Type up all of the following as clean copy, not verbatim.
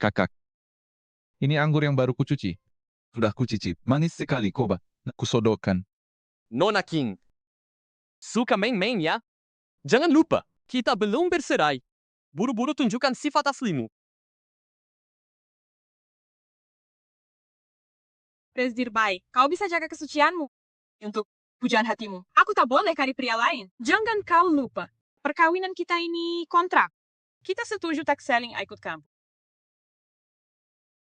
Kakak, ini anggur yang baru kucuci. Sudah kucicip, manis sekali, coba. Kusodorkan. Nona King, suka main-main ya? Jangan lupa, kita belum bercerai. Buru-buru tunjukkan sifat aslimu. Presdirbai, kau bisa jaga kesucianmu untuk pujaan hatimu. Aku tak boleh cari pria lain. Jangan kau lupa, perkawinan kita ini kontrak. Kita setuju tak saling ikut kamu.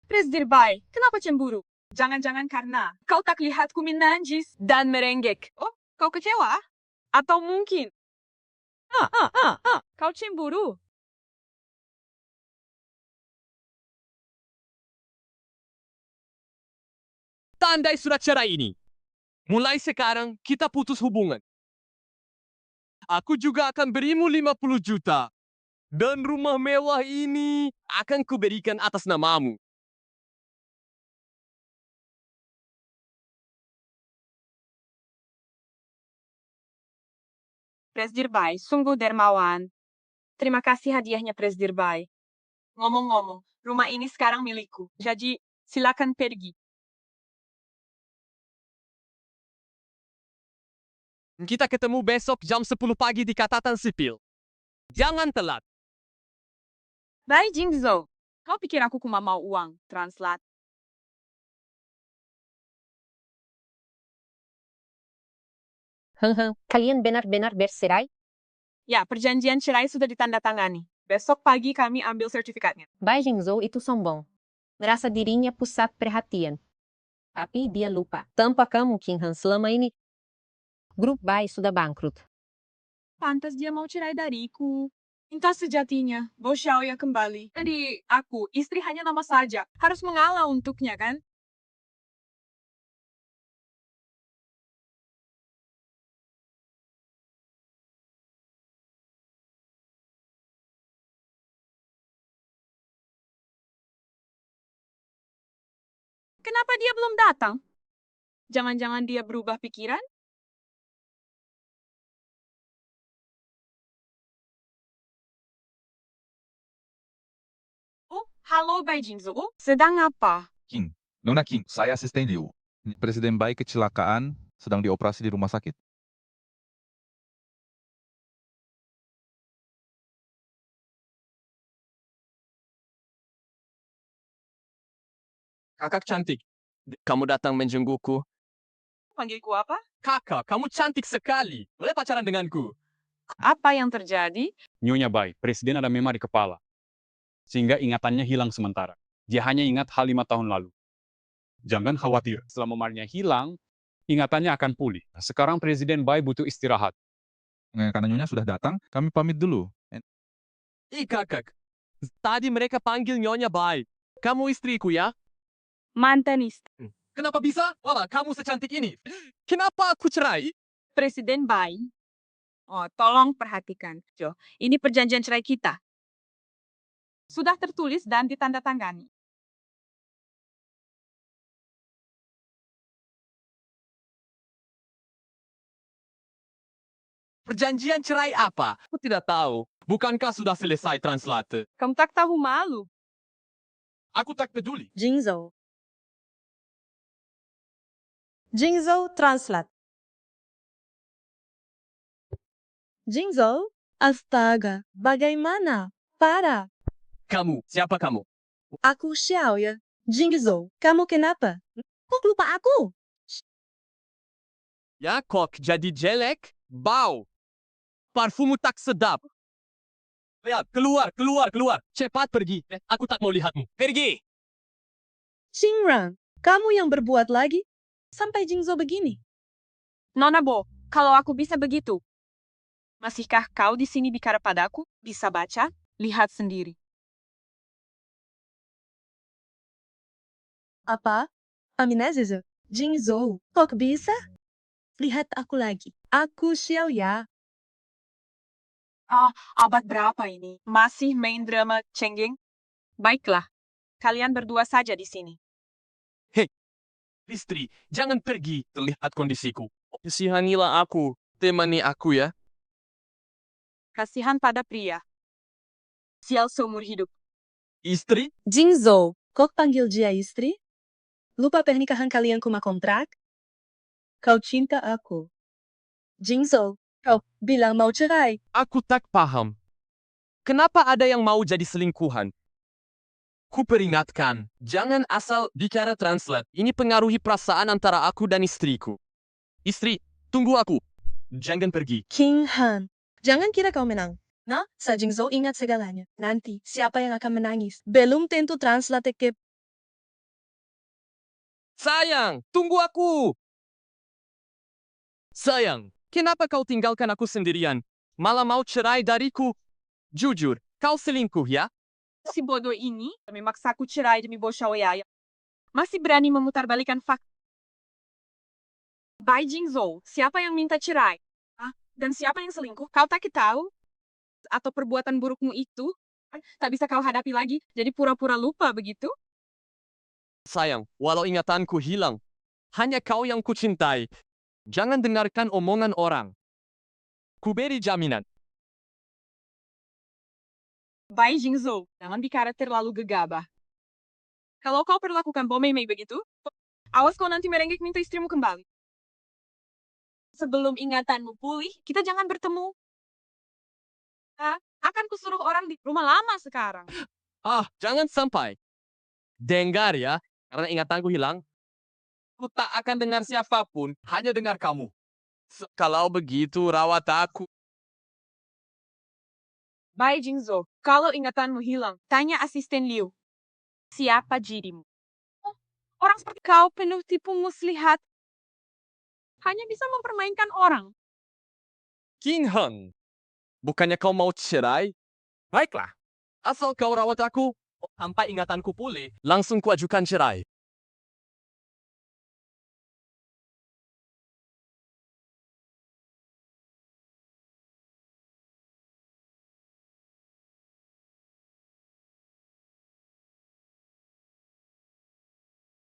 Presdirbai, kenapa cemburu? Jangan-jangan karena kau tak lihatku menangis dan merenggek. Oh, kau kecewa? Atau mungkin kau cemburu? Tandai surat cerai ini. Mulai sekarang, kita putus hubungan. Aku juga akan berimu 50 juta. Dan rumah mewah ini akan kuberikan atas namamu. Presdirbai, sungguh dermawan. Terima kasih hadiahnya Presdirbai. Ngomong-ngomong, rumah ini sekarang milikku. Jadi, silakan pergi. Kita ketemu besok jam 10 pagi di Catatan Sipil. Jangan telat. Bye, Jingzo. Kau pikir aku cuma mau uang? Translat. Kalian benar-benar bercerai? Ya, perjanjian cerai sudah ditandatangani. Besok pagi kami ambil sertifikatnya. Bai Jingzhou itu sombong. Merasa dirinya pusat perhatian. Tapi dia lupa. Tanpa kamu, King Han, selama ini grup Bai sudah bangkrut. Pantas dia mau cerai dariku. Entah sejatinya, Bo Xiaoya kembali. Jadi, aku, istri hanya nama saja. Harus mengalah untuknya, kan? Kenapa dia belum datang? Jangan-jangan dia berubah pikiran? Oh, halo Bai Jingzo. Sedang apa? King, Nona King, saya asisten Liu. Presiden Bai kecelakaan, sedang dioperasi di rumah sakit. Kakak cantik. Kamu datang menjengukku. Panggilku apa? Kakak, kamu cantik sekali. Boleh pacaran denganku? Apa yang terjadi? Nyonya Bai, Presiden ada memar di kepala. Sehingga ingatannya hilang sementara. Dia hanya ingat hal 5 tahun lalu. Jangan khawatir, setelah memarnya hilang, ingatannya akan pulih. Sekarang Presiden Bai butuh istirahat. Karena Nyonya sudah datang, kami pamit dulu. Kakak. Tadi mereka panggil Nyonya Bai. Kamu istriku ya? Mantan istri. Kenapa bisa? Wala, kamu secantik ini. Kenapa aku cerai? Presiden Bai. Oh, tolong perhatikan, Jo. Ini perjanjian cerai kita. Sudah tertulis dan ditandatangani. Perjanjian cerai apa? Aku tidak tahu. Bukankah sudah selesai translate? Kamu tak tahu malu. Aku tak peduli. Jingzhou. Jingzhou Translate. Jingzhou? Astaga, bagaimana? Para. Kamu, siapa kamu? Aku Xiaoya. Jingzhou, kamu kenapa? Kok lupa aku? Ya kok jadi jelek? Bau. Parfummu tak sedap. Lihat, keluar, keluar, keluar. Cepat pergi. Aku tak mau lihatmu. Pergi. Xingrang, kamu yang berbuat lagi? Sampai Jingzhou begini. Nona Bo, kalau aku bisa begitu. Masihkah kau di sini bicara padaku? Bisa baca? Lihat sendiri. Apa? Amnesia. Jingzhou, kok bisa? Lihat aku lagi. Aku Xiaoya. Abad berapa ini? Masih main drama cengeng? Baiklah, kalian berdua saja di sini. Istri, jangan pergi. Terlihat kondisiku. Kasihanilah aku. Temani aku ya. Kasihan pada pria. Sial seumur hidup. Istri? Jingzhou, kok panggil dia istri? Lupa pernikahan kalian kuma kontrak? Kau cinta aku. Jingzhou, kau bilang mau cerai. Aku tak paham. Kenapa ada yang mau jadi selingkuhan? Ku peringatkan, jangan asal bicara translate. Ini pengaruhi perasaan antara aku dan istriku. Istri, tunggu aku. Jangan pergi. King Han, jangan kira kau menang. Nah, sa Jingzhou ingat segalanya. Nanti, siapa yang akan menangis? Belum tentu translate ke... Sayang, tunggu aku. Sayang, kenapa kau tinggalkan aku sendirian? Malah mau cerai dariku? Jujur, kau selingkuh ya? Si bodoh ini memaksaku cerai demi Bolshawaya. Masih berani memutarbalikan fakta. Bai Jingzhou, siapa yang minta cerai? Dan siapa yang selingkuh? Kau tak tahu? Atau perbuatan burukmu itu tak bisa kau hadapi lagi, jadi pura-pura lupa begitu? Sayang, walau ingatanku hilang, hanya kau yang kucintai. Jangan dengarkan omongan orang. Ku beri jaminan. Bai Jingzhou, jangan bicara terlalu gegabah. Kalau kau perlakukan Bomei begitu, awas kau nanti merenggek minta istrimu kembali. Sebelum ingatanmu pulih, kita jangan bertemu. Akan kusuruh orang di rumah lama sekarang. Jangan sampai. Dengar ya, karena ingatanku hilang. Ku tak akan dengar siapapun, hanya dengar kamu. Kalau begitu, rawat aku. Bai Jingzhou, kalau ingatanmu hilang, tanya asisten Liu. Siapa dirimu? Orang seperti kau penuh tipu muslihat. Hanya bisa mempermainkan orang. King Han, bukannya kau mau cerai? Baiklah, asal kau rawat aku, sampai ingatanku pulih, langsung kuajukan cerai.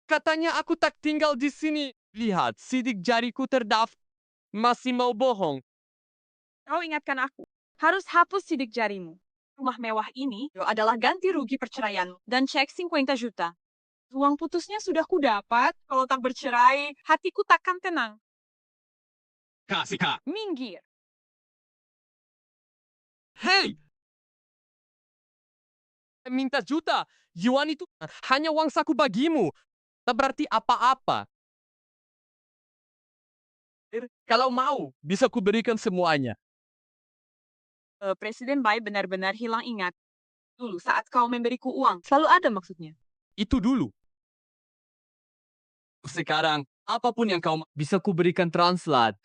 Katanya aku tak tinggal di sini. Lihat, sidik jariku terdaftar. Masih mau bohong. Kau ingatkan aku, harus hapus sidik jarimu. Rumah mewah ini adalah ganti rugi perceraianmu dan cek 50 juta. Uang putusnya sudah kudapat, kalau tak bercerai, hatiku takkan tenang. Kasih kak. Minggir. Hei! Minta juta. Yuan itu hanya uang saku bagimu. Tak berarti apa-apa. Kalau mau, bisa kuberikan semuanya. Presiden Bai benar-benar hilang ingat. Dulu saat kau memberiku uang, selalu ada maksudnya. Itu dulu. Sekarang, apapun yang kau bisa kuberikan translate.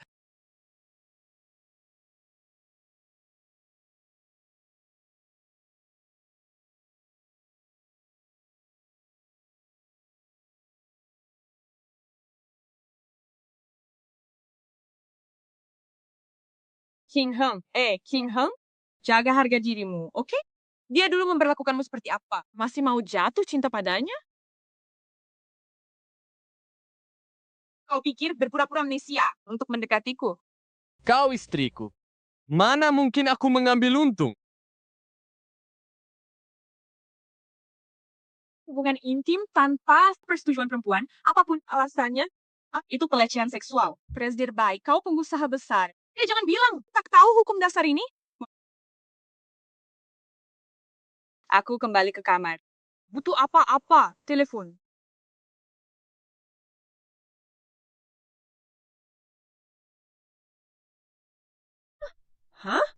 King Heng, jaga harga dirimu, oke? Dia dulu memperlakukanmu seperti apa? Masih mau jatuh cinta padanya? Kau pikir berpura-pura amnesia untuk mendekatiku? Kau istriku. Mana mungkin aku mengambil untung? Hubungan intim tanpa persetujuan perempuan, apapun alasannya, itu pelecehan seksual. Presiden Bai, kau pengusaha besar. Jangan bilang, tak tahu hukum dasar ini. Aku kembali ke kamar. Butuh apa-apa, telepon.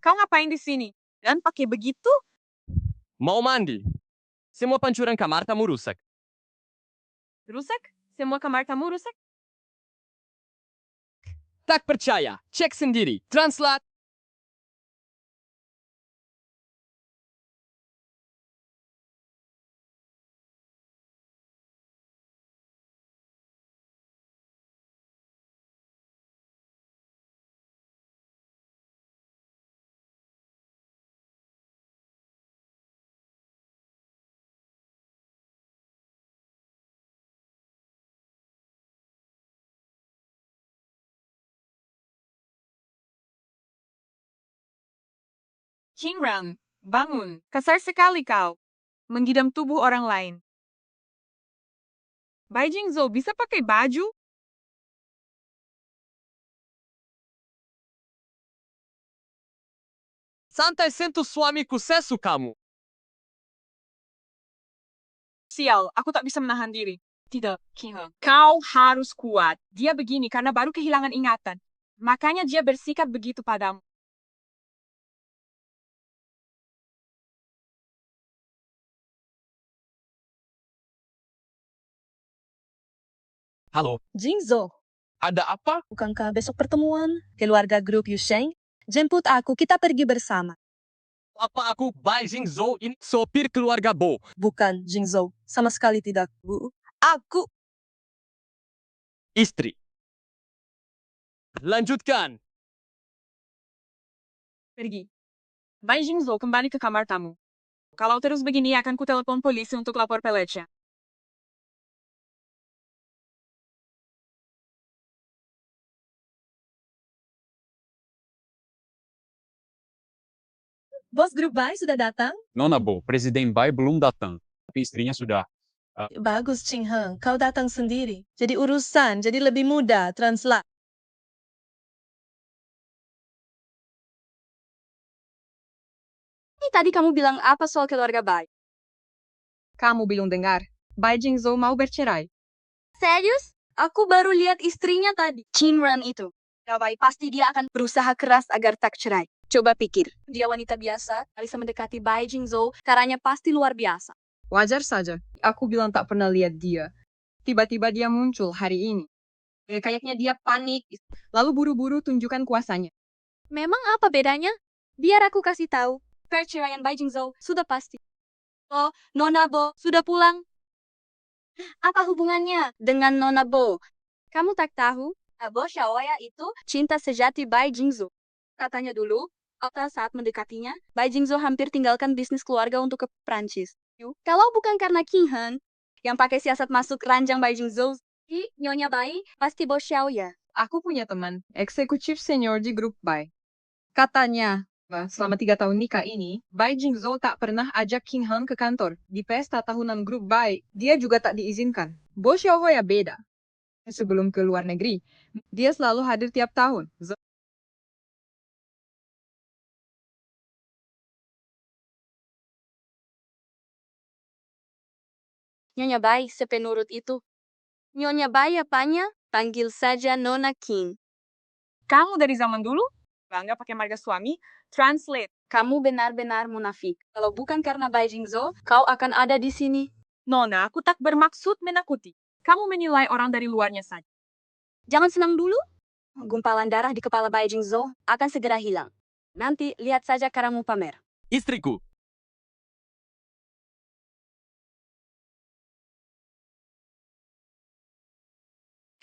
Kau ngapain di sini? Dan pakai begitu? Mau mandi. Semua pancuran kamar tamu rusak. Rusak? Semua kamar tamu rusak? Tak percaya, cek sendiri. Translate. King Ram, bangun. Kasar sekali kau. menggidam tubuh orang lain. Bai Jingzhou bisa pakai baju? Santai sentuh suamiku sesu kamu. Sial, aku tak bisa menahan diri. Tidak, Kinga. Kau harus kuat. Dia begini karena baru kehilangan ingatan. Makanya dia bersikap begitu padamu. Halo, Jingzhou, ada apa? bukankah besok pertemuan keluarga grup Yusheng? Jemput aku, kita pergi bersama. Apa aku Bai Jingzhou ini sopir keluarga Bo? Bukan, Jingzhou. Sama sekali tidak, Bu. Aku Istri. Lanjutkan. Pergi. Bai Jingzhou kembali ke kamar tamu. Kalau terus begini akan kutelepon polisi untuk lapor peleceh. Bos grup Bai sudah datang? Nona Bo, Presiden Bai belum datang, tapi istrinya sudah. Bagus, Ching Heng. Kau datang sendiri. Jadi urusan, jadi lebih mudah. Translate. Tadi kamu bilang apa soal keluarga Bai? Kamu belum dengar. Bai Jingzhou mau bercerai. Serius? Aku baru lihat istrinya tadi. Chinran itu. Ya Bai, pasti dia akan berusaha keras agar tak cerai. Coba pikir, dia wanita biasa, bisa mendekati Bai Jingzhou, caranya pasti luar biasa. Wajar saja. Aku bilang tak pernah lihat dia. Tiba-tiba dia muncul hari ini. Kayaknya dia panik. Lalu buru-buru tunjukkan kuasanya. Memang apa bedanya? Biar aku kasih tahu. Perceraian Bai Jingzhou sudah pasti. Oh, Nona Bo sudah pulang. Apa hubungannya dengan Nona Bo? Kamu tak tahu? Bo Xiaoya itu cinta sejati Bai Jingzhou. Katanya dulu, saat mendekatinya, Bai Jingzhou hampir tinggalkan bisnis keluarga untuk ke Prancis. Kalau bukan karena King Han yang pakai siasat masuk ranjang Bai Jingzhou, Nyonya Bai pasti Bo Xiaoya. Aku punya teman, eksekutif senior di grup Bai. Katanya, selama 3 tahun nikah ini, Bai Jingzhou tak pernah ajak King Han ke kantor. Di pesta tahunan grup Bai, dia juga tak diizinkan. Bo Xiaoya beda. Sebelum ke luar negeri, dia selalu hadir tiap tahun. Nyonya Bai sepenurut itu. Nyonya Bai apanya? Panggil saja Nona King. Kamu dari zaman dulu? Bangga pakai marga suami? Translate. Kamu benar-benar munafik. Kalau bukan karena Bai Jingzhou, kau akan ada di sini. Nona, aku tak bermaksud menakuti. Kamu menilai orang dari luarnya saja. Jangan senang dulu. Gumpalan darah di kepala Bai Jingzhou akan segera hilang. Nanti lihat saja karamu pamer. Istriku.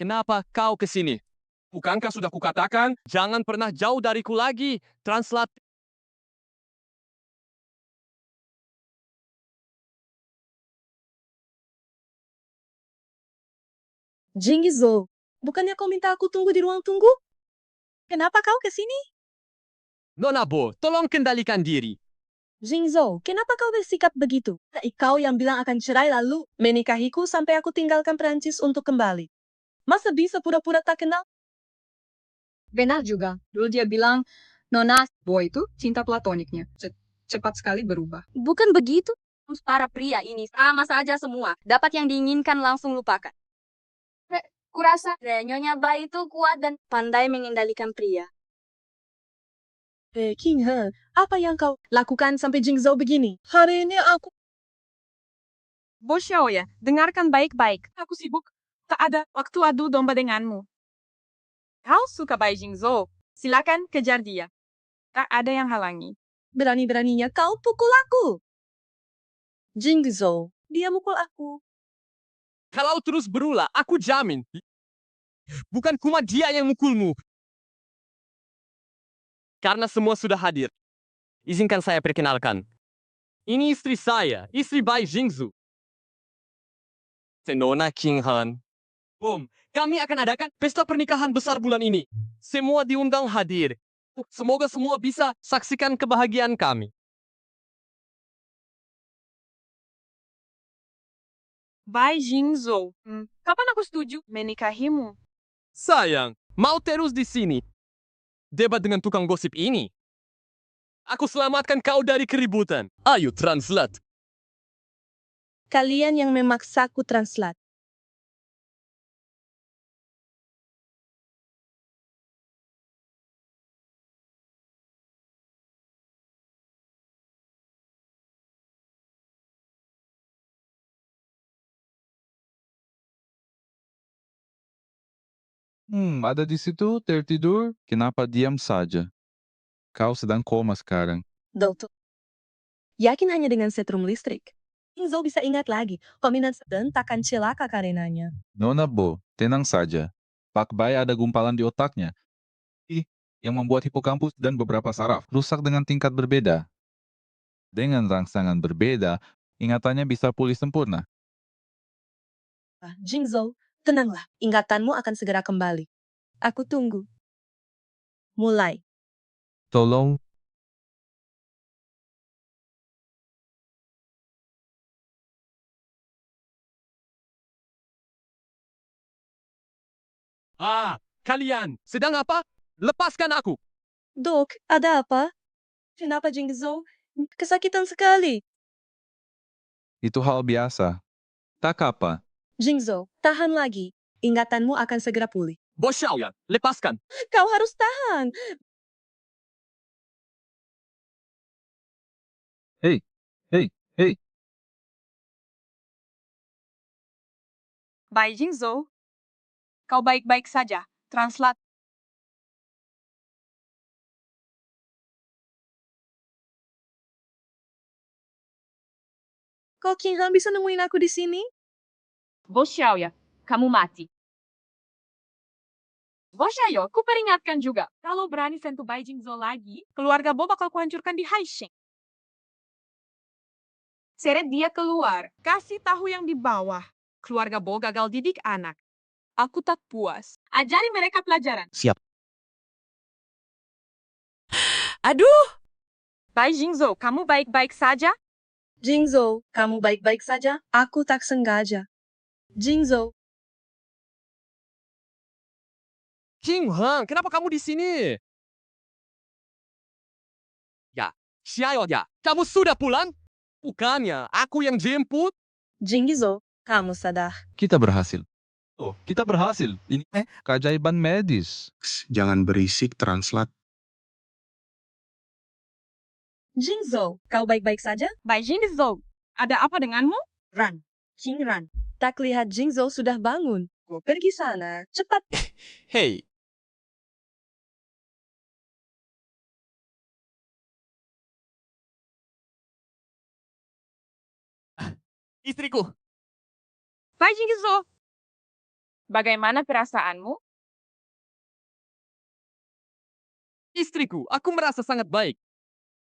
Kenapa kau ke sini? Bukankah sudah kukatakan, jangan pernah jauh dariku lagi. Translate. Jingzhou, bukannya kau minta aku tunggu di ruang tunggu? Kenapa kau ke sini? Nona Bo, tolong kendalikan diri. Jingzhou, kenapa kau bersikap begitu? Kau yang bilang akan cerai lalu menikahiku sampai aku tinggalkan Perancis untuk kembali. Masa bisa pura-pura tak kenal? Benar juga. Dulu dia bilang, Nona Bo itu cinta platoniknya. Cepat sekali berubah. Bukan begitu. Para pria ini sama saja semua. Dapat yang diinginkan langsung lupakan. Kurasa Nyonya Bai itu kuat dan pandai mengendalikan pria. King He, apa yang kau lakukan sampai Jingzhou begini? Hari ini aku... Bo Xiaoya, dengarkan baik-baik. Aku sibuk. Tak ada waktu adu domba denganmu. Kau suka Bai Jingzhou? Silakan kejar dia. Tak ada yang halangi. Berani-beraninya kau pukul aku. Jingzhou, dia mukul aku. Kalau terus berulah, aku jamin. Bukan cuma dia yang mukulmu. Karena semua sudah hadir. Izinkan saya perkenalkan. Ini istri saya, istri Bai Jingzhou. Nona King Han. Boom, kami akan adakan pesta pernikahan besar bulan ini. Semua diundang hadir. Semoga semua bisa saksikan kebahagiaan kami. Bai Jingzhou, kapan aku setuju menikahimu? Sayang, mau terus di sini. Debat dengan tukang gosip ini. Aku selamatkan kau dari keributan. Ayo translate. Kalian yang memaksaku translate. Ada di situ tertidur? Kenapa diam saja? Kau sedang koma sekarang. Doutor. Yakin hanya dengan setrum listrik? Jingzhou bisa ingat lagi, kombinasi dan takkan celaka karenanya. Nona Bo, tenang saja. Pak Bai ada gumpalan di otaknya. Yang membuat hipokampus dan beberapa saraf rusak dengan tingkat berbeda. Dengan rangsangan berbeda, ingatannya bisa pulih sempurna. Jingzhou, tenanglah, ingatanmu akan segera kembali. Aku tunggu. Mulai. Tolong. Kalian sedang apa? Lepaskan aku. Dok, ada apa? Kenapa Jingzhou? Kesakitan sekali. Itu hal biasa. Tak apa. Jingzhou, tahan lagi. Ingatanmu akan segera pulih. Bos Xiaoyan, lepaskan. Kau harus tahan. Hei, hei, hei. Bai Jingzhou, kau baik-baik saja. Translate. Kok Qinghan bisa nemuin aku di sini? Bos Xiaoya, kamu mati. Bos Xiaoya, ku peringatkan juga. Kalau berani sentuh Bai Jingzhou lagi, keluarga Bo bakal kuhancurkan di Haisheng. Seret dia keluar. Kasih tahu yang di bawah. Keluarga Bo gagal didik anak. Aku tak puas. Ajari mereka pelajaran. Siap. Aduh! Bai Jingzhou, kamu baik-baik saja? Jingzhou, kamu baik-baik saja? Aku tak sengaja. Jingzhou, Qinghan, kenapa kamu di sini? Ya, Xiaoya, kamu sudah pulang? Bukannya aku yang jemput? Jingzhou, kamu sadar. Kita berhasil. Oh, kita berhasil. Ini keajaiban medis. Jangan berisik, translate. Jingzhou, kau baik-baik saja? Bai Jingzhou, ada apa denganmu? Ran, Qingran. Tak lihat Jingzhou sudah bangun. Go pergi sana, cepat. Hei, istriku. Bai Jingzhou, bagaimana perasaanmu? Istriku, aku merasa sangat baik.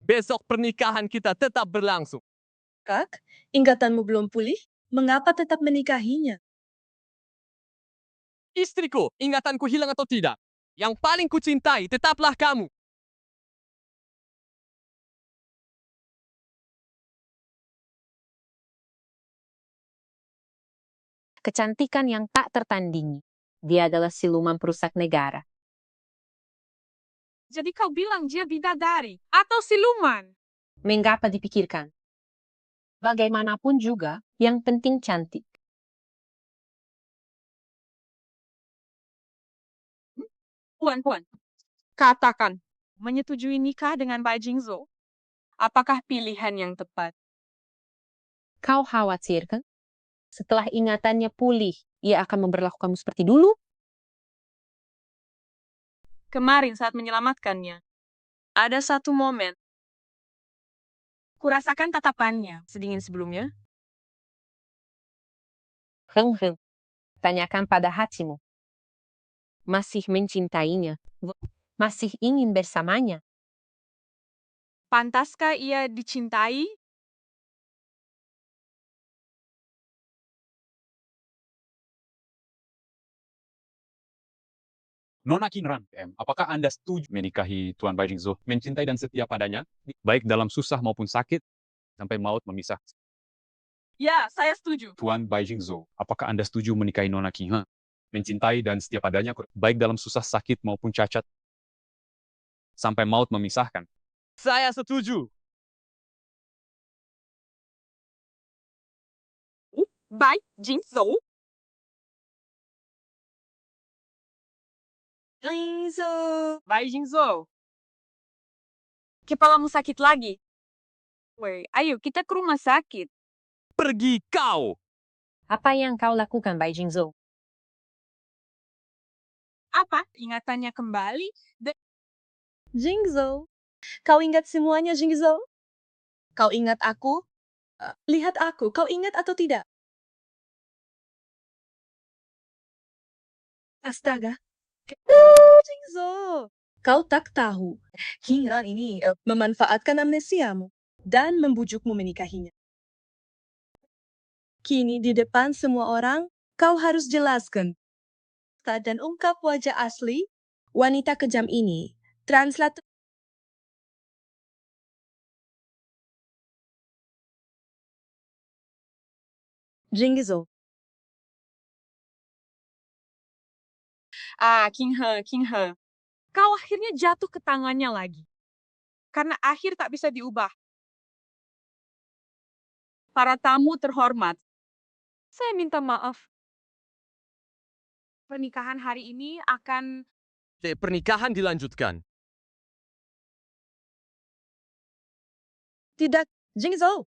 Besok pernikahan kita tetap berlangsung. Kak, ingatanmu belum pulih? Mengapa tetap menikahinya? Istriku, ingatanku hilang atau tidak? Yang paling kucintai tetaplah kamu. Kecantikan yang tak tertandingi. Dia adalah siluman perusak negara. Jadi kau bilang dia bidadari atau siluman? Mengapa dipikirkan? Bagaimanapun juga, yang penting cantik. Puan, katakan, menyetujui nikah dengan Bai Jingzhou? Apakah pilihan yang tepat? Kau khawatir kan? Setelah ingatannya pulih, ia akan memperlakukanmu seperti dulu? Kemarin saat menyelamatkannya, ada satu momen. Kurasakan tatapannya sedingin sebelumnya. Heng. Tanyakan pada hatimu. Masih mencintainya? Masih ingin bersamanya? Pantaskah ia dicintai? Nona Qingran, apakah Anda setuju menikahi Tuan Bai Jingzhou, mencintai dan setia padanya, baik dalam susah maupun sakit, sampai maut memisah? Ya, saya setuju. Tuan Bai Jingzhou, apakah Anda setuju menikahi Nona Qing He? Mencintai dan setia padanya, baik dalam susah sakit maupun cacat, sampai maut memisahkan. Saya setuju. Bai Jingzhou. Jingzhou. Bai Jingzhou. Kepalamu sakit lagi. Woi, ayo kita ke rumah sakit. Pergi kau. Apa yang kau lakukan, Bai Jingzhou? Apa? Ingatannya kembali? Jingzhou. Kau ingat semuanya, Jingzhou? Kau ingat aku? Lihat aku, kau ingat atau tidak? Astaga. Jingzhou. Kau tak tahu. King Han ini memanfaatkan amnesiamu dan membujukmu menikahinya. Kini di depan semua orang, kau harus jelaskan. Dan ungkap wajah asli wanita kejam ini. Translator. Jingzhou. King He. Kau akhirnya jatuh ke tangannya lagi. Karena akhir tak bisa diubah. Para tamu terhormat, saya minta maaf. Pernikahan hari ini akan... Pernikahan dilanjutkan. Tidak, Jingzhou.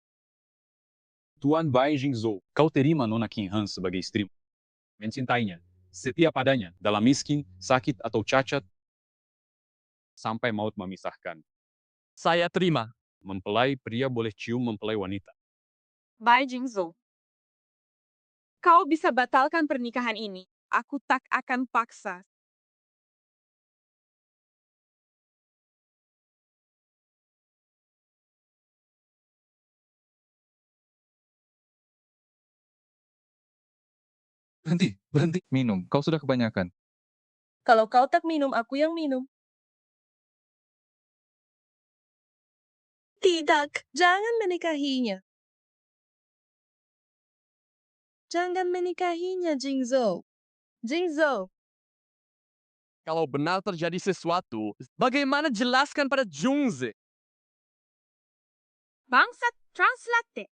Tuan Bai Jingzhou, kau terima Nona Qing He sebagai istrimu. Mencintainya, setia padanya, dalam miskin, sakit atau cacat, sampai maut memisahkan. Saya terima. Mempelai pria boleh cium mempelai wanita. Bai Jingzhou. Kau bisa batalkan pernikahan ini. Aku tak akan paksa. Berhenti. Minum. Kau sudah kebanyakan. Kalau kau tak minum, aku yang minum. Tidak, jangan menikahinya. Jangan menikahinya, Jingzhou. Jingzhou. Kalau benar terjadi sesuatu, bagaimana jelaskan pada Jungze? Bangsat translate.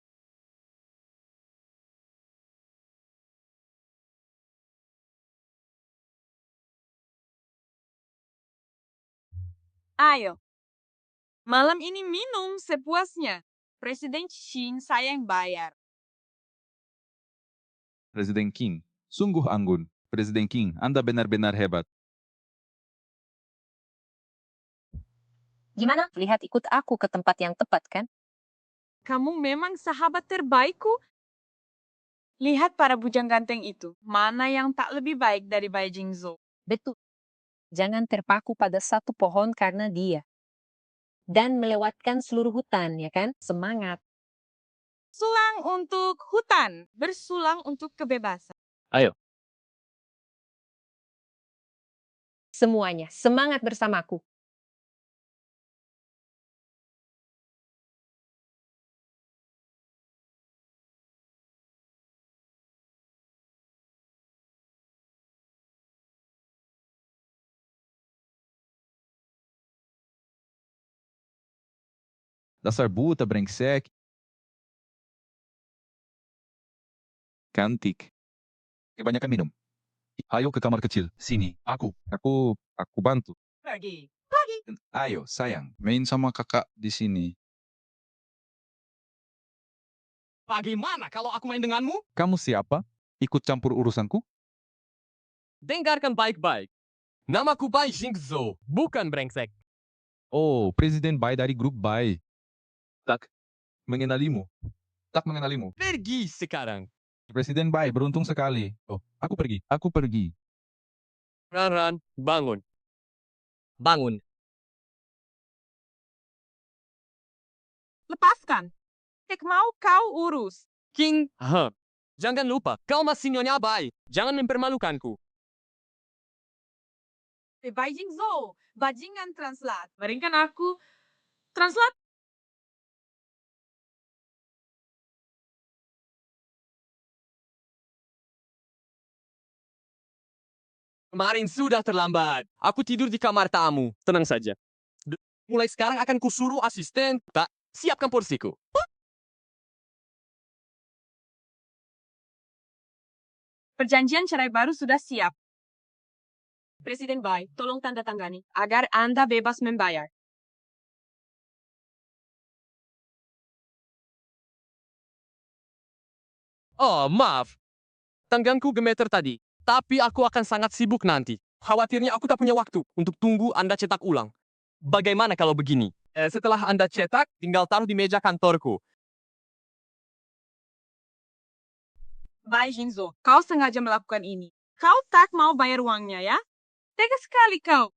Ayo. Malam ini minum sepuasnya. Presiden Xin saya yang bayar. Presiden King. Sungguh anggun. Presiden King, Anda benar-benar hebat. Gimana? Lihat ikut aku ke tempat yang tepat, kan? Kamu memang sahabat terbaikku. Lihat para bujang ganteng itu. Mana yang tak lebih baik dari Bai Jingzhou? Betul. Jangan terpaku pada satu pohon karena dia. Dan melewatkan seluruh hutan, ya kan? Semangat. Sulang untuk hutan, bersulang untuk kebebasan. Semuanya, semangat bersamaku. Dasar buta, brengsek. Cantik. Kebanyakan minum. Ayo ke kamar kecil. Sini. Aku bantu. Pergi. Ayo, sayang. Main sama kakak di sini. Bagaimana kalau aku main denganmu? Kamu siapa? Ikut campur urusanku? Dengarkan baik-baik. Namaku Bai Jingzhou, bukan brengsek. Oh, Presiden Bai dari grup Bai. Tak mengenalimu. Pergi sekarang. Presiden Bai, beruntung sekali. Oh, aku pergi. Ran, bangun. Bangun. Lepaskan. Tek mau kau urus. King He. Jangan lupa, kau masih Nyonya Bai. Jangan mempermalukanku. Bai Jingzhou, bajingan translat. Berikan aku translat. Kemarin sudah terlambat. Aku tidur di kamar tamu. Tenang saja. Mulai sekarang akan kusuruh asisten. Tak, siapkan porsiku. Perjanjian cerai baru sudah siap. Presiden Bai, tolong tanda tangani agar Anda bebas membayar. Oh, maaf. Tanganku gemeter tadi. Tapi aku akan sangat sibuk nanti. Khawatirnya aku tak punya waktu untuk tunggu Anda cetak ulang. Bagaimana kalau begini? Setelah Anda cetak, tinggal taruh di meja kantorku. Bai Jinzo, kau sengaja melakukan ini. Kau tak mau bayar uangnya ya? Tega sekali kau.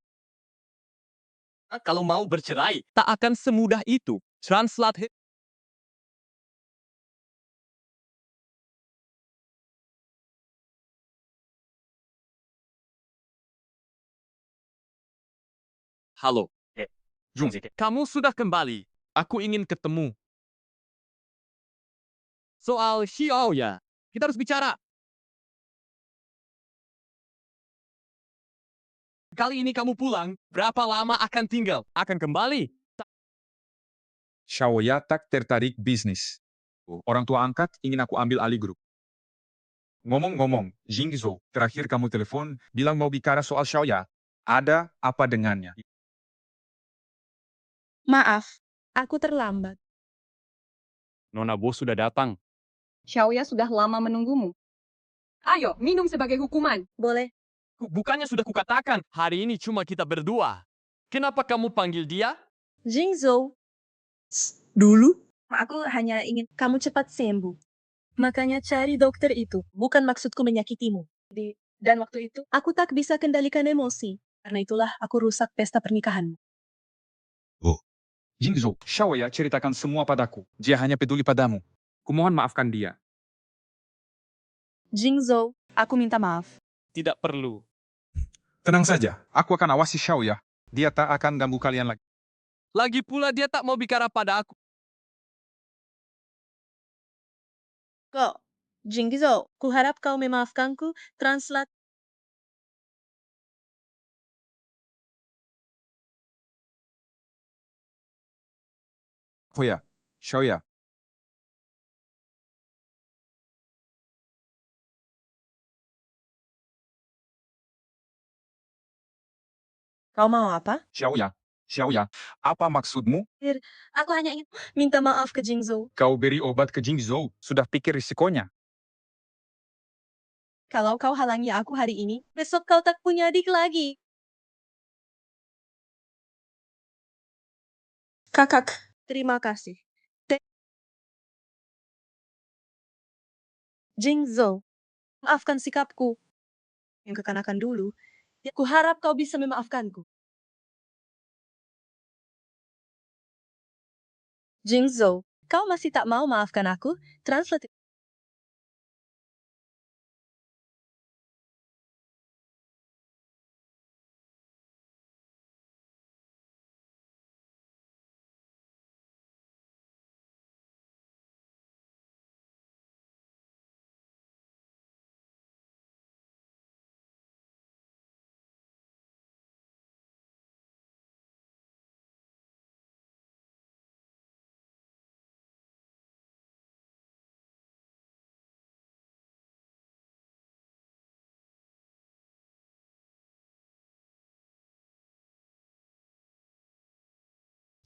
Kalau mau bercerai, tak akan semudah itu. Translate. Halo. Kamu sudah kembali. Aku ingin ketemu. Soal Xiao ya. Kita harus bicara. Kali ini kamu pulang, berapa lama akan tinggal? Akan kembali? Xiaoya tak tertarik bisnis. Orang tua angkat ingin aku ambil alih grup. Ngomong-ngomong, Jingzhou, terakhir kamu telepon, bilang mau bicara soal Xiaoya. Ada apa dengannya? Maaf, aku terlambat. Nona Bo sudah datang. Xiaoya sudah lama menunggumu. Ayo, minum sebagai hukuman. Boleh? Bukannya sudah kukatakan, hari ini cuma kita berdua. Kenapa kamu panggil dia? Jingzhou. Dulu? Aku hanya ingin kamu cepat sembuh. Makanya cari dokter itu. Bukan maksudku menyakitimu. Dan waktu itu, aku tak bisa kendalikan emosi. Karena itulah aku rusak pesta pernikahanmu. Jingzhou, Xiaoya ceritakan semua padaku. Dia hanya peduli padamu. Kumohon maafkan dia. Jingzhou, aku minta maaf. Tidak perlu. Tenang saja, aku akan awasi Xiaoya. Dia tak akan ganggu kalian lagi. Lagi pula dia tak mau bicara pada aku. Kok, Jingzhou, kuharap kau memaafkanku. Translate. Oh ya, Xiaoya. Kau mau apa? Xiaoya, apa maksudmu? Aku hanya ingin minta maaf ke Jingzhou. Kau beri obat ke Jingzhou, sudah pikir risikonya. Kalau kau halangi aku hari ini, besok kau tak punya adik lagi. Kakak, terima kasih. Jingzhou, maafkan sikapku. Yang kekanakan dulu, aku harap kau bisa memaafkanku. Jingzhou, kau masih tak mau maafkan aku? Translate.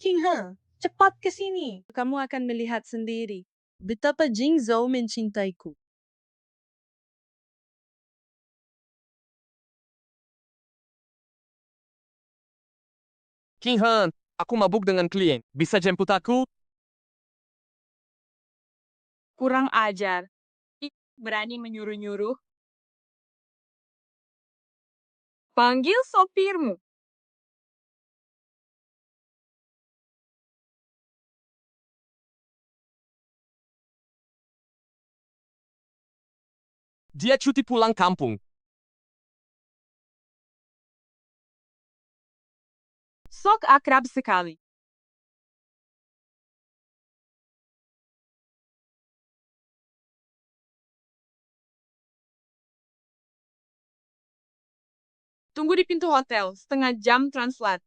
Qinghe, cepat ke sini. Kamu akan melihat sendiri betapa Jingzhou mencintaiku. King Han, aku mabuk dengan klien. Bisa jemput aku? Kurang ajar. Berani menyuruh-nyuruh. Panggil sopirmu. Dia cuti pulang kampung. Sok akrab sekali. Tunggu di pintu hotel, setengah jam translate.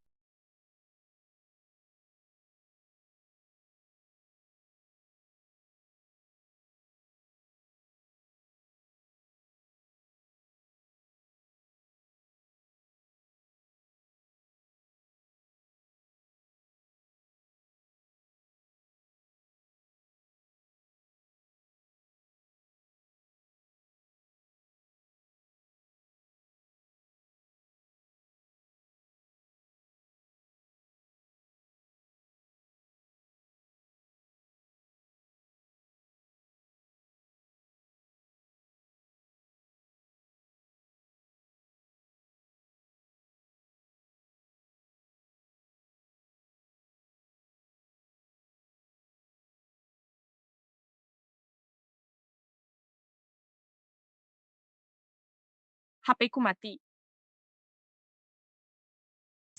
HP-ku mati.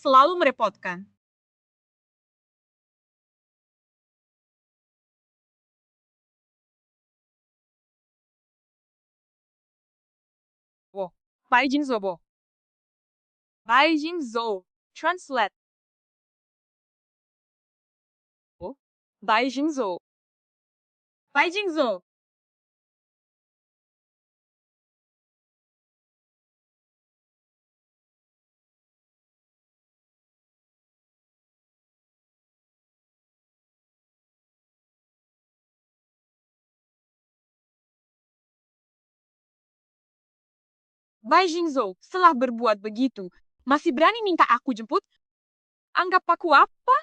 Selalu merepotkan. Wo, Baijingzou bo. Baijingzou. Translate. Wo, Baijingzou. Baijingzou. Baijingzou, setelah berbuat begitu, masih berani minta aku jemput? Anggap aku apa?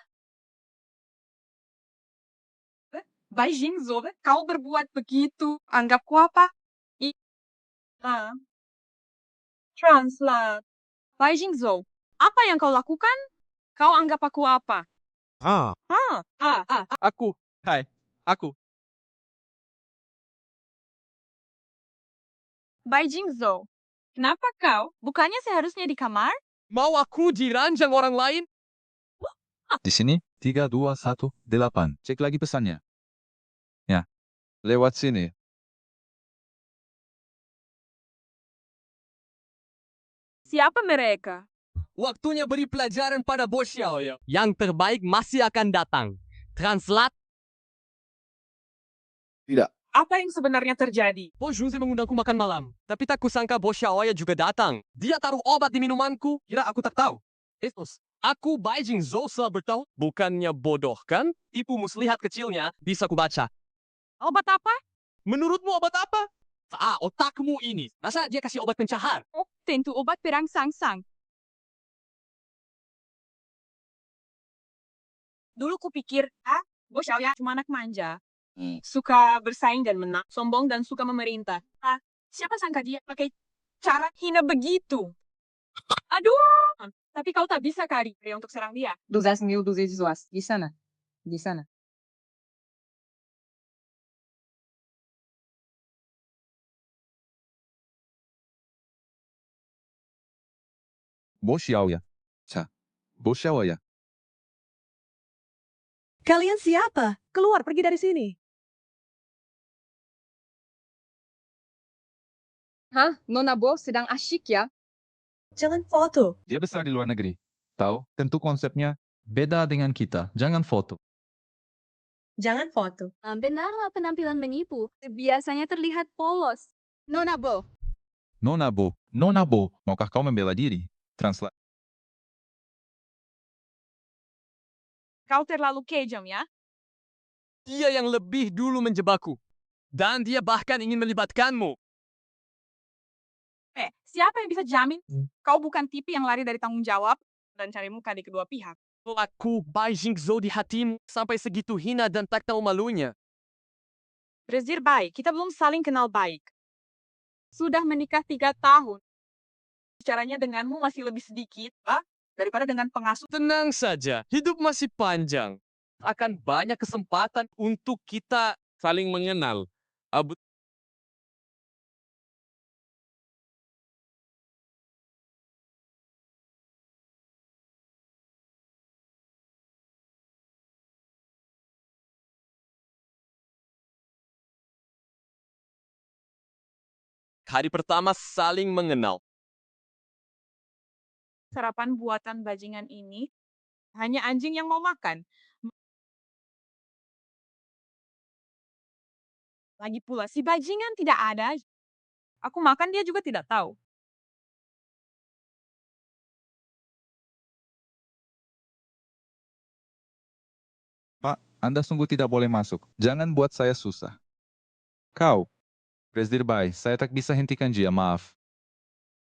Baijingzou, kau berbuat begitu. Anggapku apa? Translate. Baijingzou, apa yang kau lakukan? Kau anggap aku apa? Aku. Hai. Aku. Baijingzou, kenapa kau? Bukannya seharusnya di kamar? Mau aku diranjang orang lain? Di sini 3218. Cek lagi pesannya. Ya, lewat sini. Siapa mereka? Waktunya beri pelajaran pada Bos Xiaoya. Yang terbaik masih akan datang. Translate. Tidak. Apa yang sebenarnya terjadi? Bos Junzi mengundangku makan malam. Tapi tak kusangka Bos Xiaoya juga datang. Dia taruh obat di minumanku. Kira aku tak tahu. Terus, aku Baijingzou setelah bertahun. Bukannya bodoh kan? Tipu muslihat kecilnya bisa kubaca. Obat apa? Menurutmu obat apa? Otakmu ini. Masa dia kasih obat pencahar? Oh, tentu obat perangsang-sang. Dulu kupikir, Bos Xiaoya cuma anak manja. Suka bersaing dan menang, sombong dan suka memerintah. Siapa sangka dia pakai cara hina begitu? Aduh, tapi kau tak bisa kali untuk serang dia. 12.200 watts. Di sana. Di sana. Bos Xiaoya. Bos Xiaoya. Kalian siapa? Keluar, pergi dari sini. Hah? Nona Bo sedang asyik ya? Jangan foto. Dia besar di luar negeri. Tahu, tentu konsepnya beda dengan kita. Jangan foto. Jangan foto. Benarlah penampilan menipu. Biasanya terlihat polos. Nona Bo. Nona Bo. Nona Bo. Maukah kau membela diri? Translate. Kau terlalu kejam ya? Dia yang lebih dulu menjebakku. Dan dia bahkan ingin melibatkanmu. Siapa yang bisa jamin kau bukan tipe yang lari dari tanggung jawab dan cari muka di kedua pihak? Aku Baijingzou di hatimu sampai segitu hina dan tak tahu malunya. Brezir baik, kita belum saling kenal baik. Sudah menikah 3 tahun. Bicaranya denganmu masih lebih sedikit, daripada dengan pengasuh. Tenang saja, hidup masih panjang. Akan banyak kesempatan untuk kita saling mengenal. Hari pertama saling mengenal. Sarapan buatan bajingan ini hanya anjing yang mau makan. Lagi pula, si bajingan tidak ada. Aku makan, dia juga tidak tahu. Pak, Anda sungguh tidak boleh masuk. Jangan buat saya susah. Kau, Presdir Bai, saya tak bisa hentikan dia, maaf.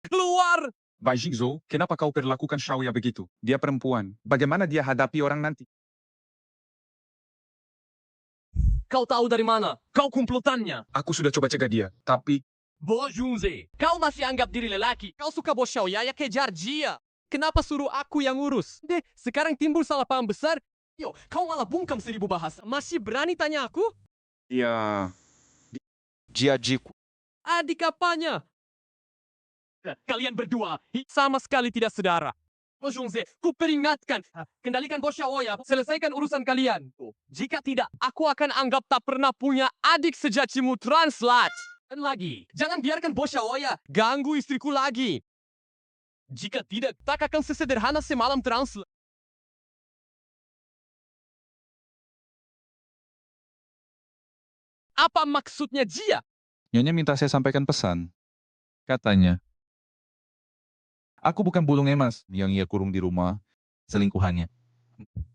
Keluar! Bai Jingzhou, kenapa kau perlakukan Xiaoya begitu? Dia perempuan. Bagaimana dia hadapi orang nanti? Kau tahu dari mana? Kau komplotannya. Aku sudah coba cegah dia, tapi Bo Junze, kau masih anggap diri lelaki. Kau suka Bo Xiaoya, ya kejar dia. Kenapa suruh aku yang urus? Deh, sekarang timbul salah paham besar. Yo, kau malah bungkam 1000 bahasa. Masih berani tanya aku? dia... Dia adikku. Adik apanya? Kalian berdua sama sekali tidak saudara. Bo Junze, ku peringatkan. Kendalikan Bo Xiaoya, selesaikan urusan kalian. Jika tidak, aku akan anggap tak pernah punya adik sejatimu Translat. Dan lagi, jangan biarkan Bo Xiaoya ganggu istriku lagi. Jika tidak, tak akan sesederhana semalam Translat. Apa maksudnya dia? Nyonya minta saya sampaikan pesan. Katanya, aku bukan bulung emas yang ia kurung di rumah, selingkuhannya.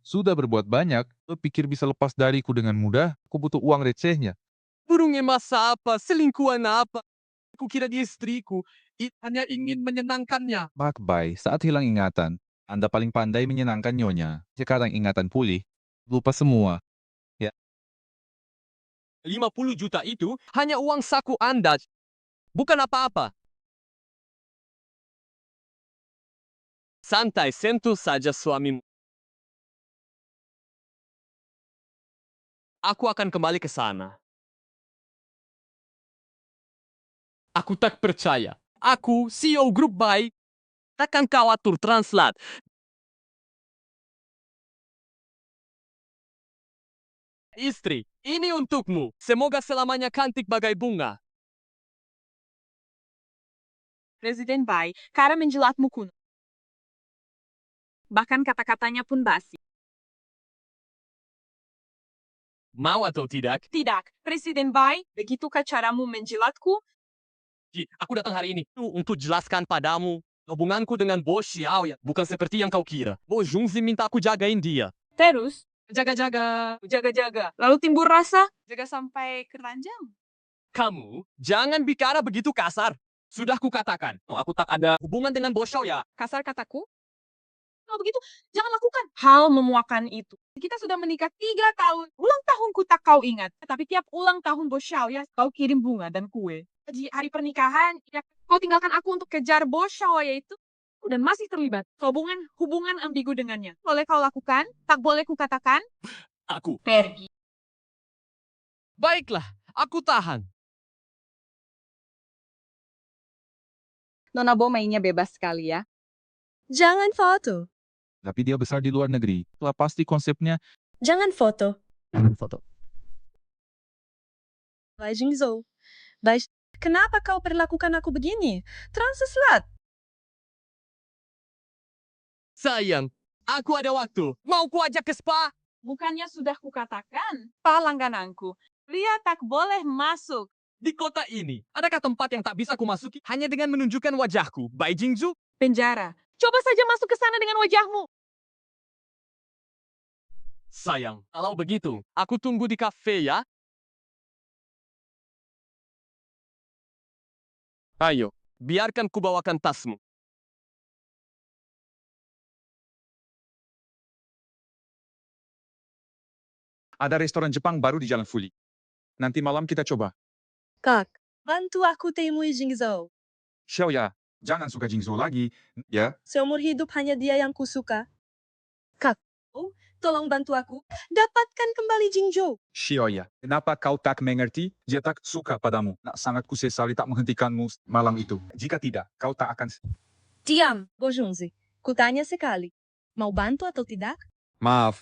Sudah berbuat banyak, lo pikir bisa lepas dariku dengan mudah? Aku butuh uang recehnya. Burung emas apa? Selingkuhan apa? Aku kira dia istriku. Hanya ingin menyenangkannya. Pak Bai, saat hilang ingatan, Anda paling pandai menyenangkan nyonya. Sekarang ingatan pulih, lupa semua. 50 juta itu hanya uang saku Anda. Bukan apa-apa. Santai, sentuh saja suamimu. Aku akan kembali ke sana. Aku tak percaya. Aku, CEO Grup Bai, takkan kau atur Translat. Istri, ini untukmu. Semoga selamanya cantik bagai bunga. Presiden Bai, cara menjilatmu kuno. Bahkan kata-katanya pun basi. Mau atau tidak? Tidak, Presiden Bai, begitukah caramu menjilatku? Aku datang hari ini untuk jelaskan padamu. Hubunganku dengan Bo Xiaoya bukan seperti yang kau kira. Bo Junzi minta aku jagain dia. Terus, jaga-jaga, lalu timbul rasa, jaga sampai keranjang. Kamu jangan bicara begitu kasar. Sudah kukatakan, aku tak ada hubungan dengan Bo Xiaoya. Kasar kataku? Kalau begitu, jangan lakukan hal memuakan itu. Kita sudah menikah 3 tahun. Ulang tahunku tak kau ingat. Tapi tiap ulang tahun Bo Xiaoya, kau kirim bunga dan kue. Di hari pernikahan, ya, kau tinggalkan aku untuk kejar Bo Xiaoya itu. Dan masih terlibat hubungan ambigu dengannya. Boleh kau lakukan? Tak boleh kukatakan? Aku. Pergi. Baiklah, aku tahan. Nona Bo mainnya bebas sekali ya. Jangan foto. Tapi dia besar di luar negeri. Telah pasti konsepnya. Jangan foto. Foto. Bai Jingzhou. Kenapa kau perlakukan aku begini? Translat. Sayang, aku ada waktu. Mau ku ajak ke spa? Bukannya sudah kukatakan, Pak langgananku, pria tak boleh masuk. Di kota ini, adakah tempat yang tak bisa kumasuki hanya dengan menunjukkan wajahku? Bai Jingzhu? Penjara. Coba saja masuk ke sana dengan wajahmu. Sayang, kalau begitu, aku tunggu di kafe ya. Ayo, biarkan ku bawakan tasmu. Ada restoran Jepang baru di Jalan Fuli. Nanti malam kita coba. Kak, bantu aku temui Jingzhou. Xiaoya, jangan suka Jingzhou lagi. Ya, Seumur hidup hanya dia yang kusuka. Kak, tolong bantu aku. Dapatkan kembali Jingzhou. Xiaoya, kenapa kau tak mengerti? Dia tak suka padamu. Nak sangat kusesali tak menghentikanmu malam itu. Jika tidak, kau tak akan... Diam, Bo Junzi. Kutanya sekali. Mau bantu atau tidak? Maaf,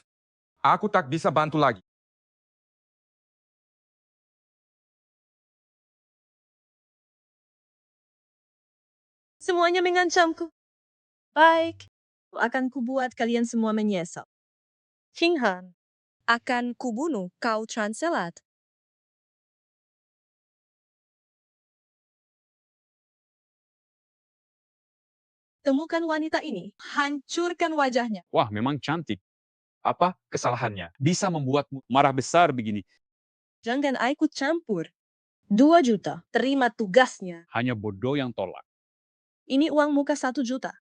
aku tak bisa bantu lagi. Semuanya mengancamku. Baik, akan kubuat kalian semua menyesal. King Han, akan kubunuh kau transelat. Temukan wanita ini, hancurkan wajahnya. Wah, memang cantik. Apa kesalahannya? Bisa membuatmu marah besar begini. Jangan ikut campur. 2 juta, terima tugasnya. Hanya bodoh yang tolak. Ini uang muka 1 juta.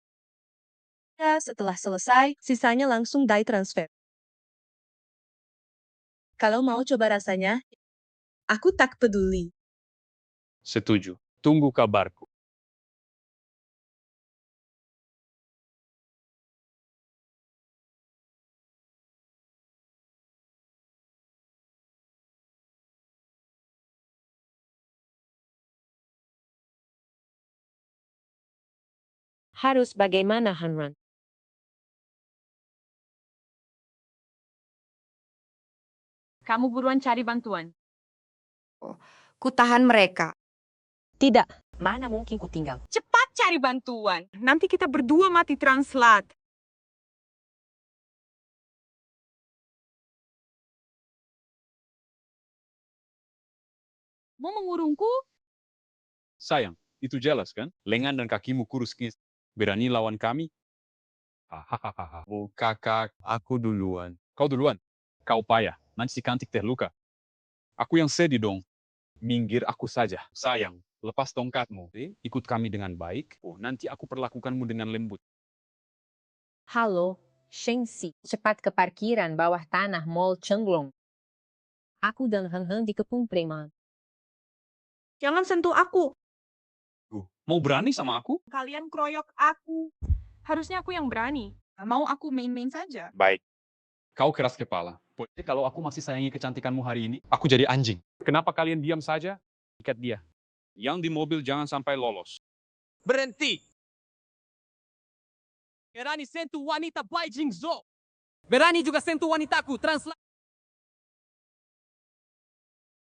Ya, setelah selesai, sisanya langsung transfer. Kalau mau coba rasanya, aku tak peduli. Setuju. Tunggu kabarku. Harus bagaimana, Hanran? Kamu buruan cari bantuan. Ku tahan mereka. Tidak. Mana mungkin ku tinggal? Cepat cari bantuan. Nanti kita berdua mati translat. Mau mengurungku? Sayang, itu jelas kan? Lengan dan kakimu kurus kis. Berani lawan kami? Hahaha. Bu kakak, aku duluan. Kau duluan? Kau payah, nanti si kantik terluka. Aku yang sedih dong. Minggir aku saja. Sayang, lepas tongkatmu. Ikut kami dengan baik. Oh, nanti aku perlakukanmu dengan lembut. Halo, Shengxi. Cepat ke parkiran bawah tanah Mall Chenglong. Aku dan Heng Heng dikepung preman. Jangan sentuh aku. Mau berani sama aku? Kalian kroyok aku. Harusnya aku yang berani. Mau aku main-main saja. Baik. Kau keras kepala. Jadi kalau aku masih sayangi kecantikanmu hari ini, aku jadi anjing. Kenapa kalian diam saja? Ikat dia. Yang di mobil jangan sampai lolos. Berhenti! Berani sentuh wanita Bai Jingzhou. Berani juga sentuh wanitaku, translat.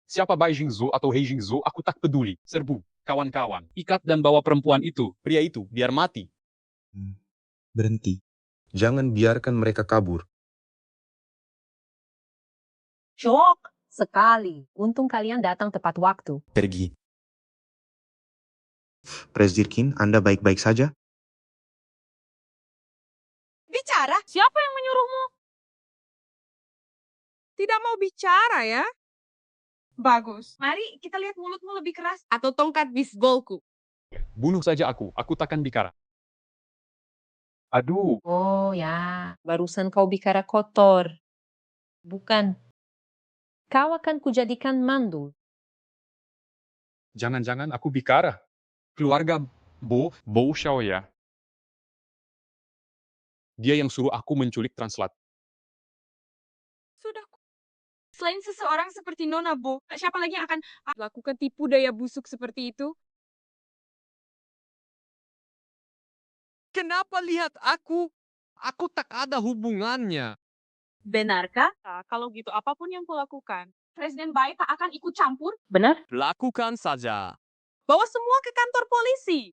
Siapa Bai Jingzhou atau Hei Jingzhou, aku tak peduli. Serbu, kawan-kawan. Ikat dan bawa perempuan itu, pria itu, biar mati. Berhenti. Jangan biarkan mereka kabur. Shock sekali. Untung kalian datang tepat waktu. Pergi. Presdirkin, Anda baik-baik saja? Bicara? Siapa yang menyuruhmu? Tidak mau bicara ya? Bagus. Mari kita lihat mulutmu lebih keras. Atau tongkat bisbolku. Bunuh saja aku takkan bicara. Aduh, Oh ya, barusan kau bicara kotor. Bukan. Kau akan kujadikan mandul. jangan-jangan aku bicara. Keluarga Bo Xiaoya. Dia yang suruh aku menculik translat. Sudah. Selain seseorang seperti Nona Bo, siapa lagi yang akan lakukan tipu daya busuk seperti itu? Kenapa lihat aku? Aku tak ada hubungannya. Benarkah? Kalau gitu apapun yang kulakukan, Presiden Bai tak akan ikut campur. Benar? Lakukan saja. Bawa semua ke kantor polisi.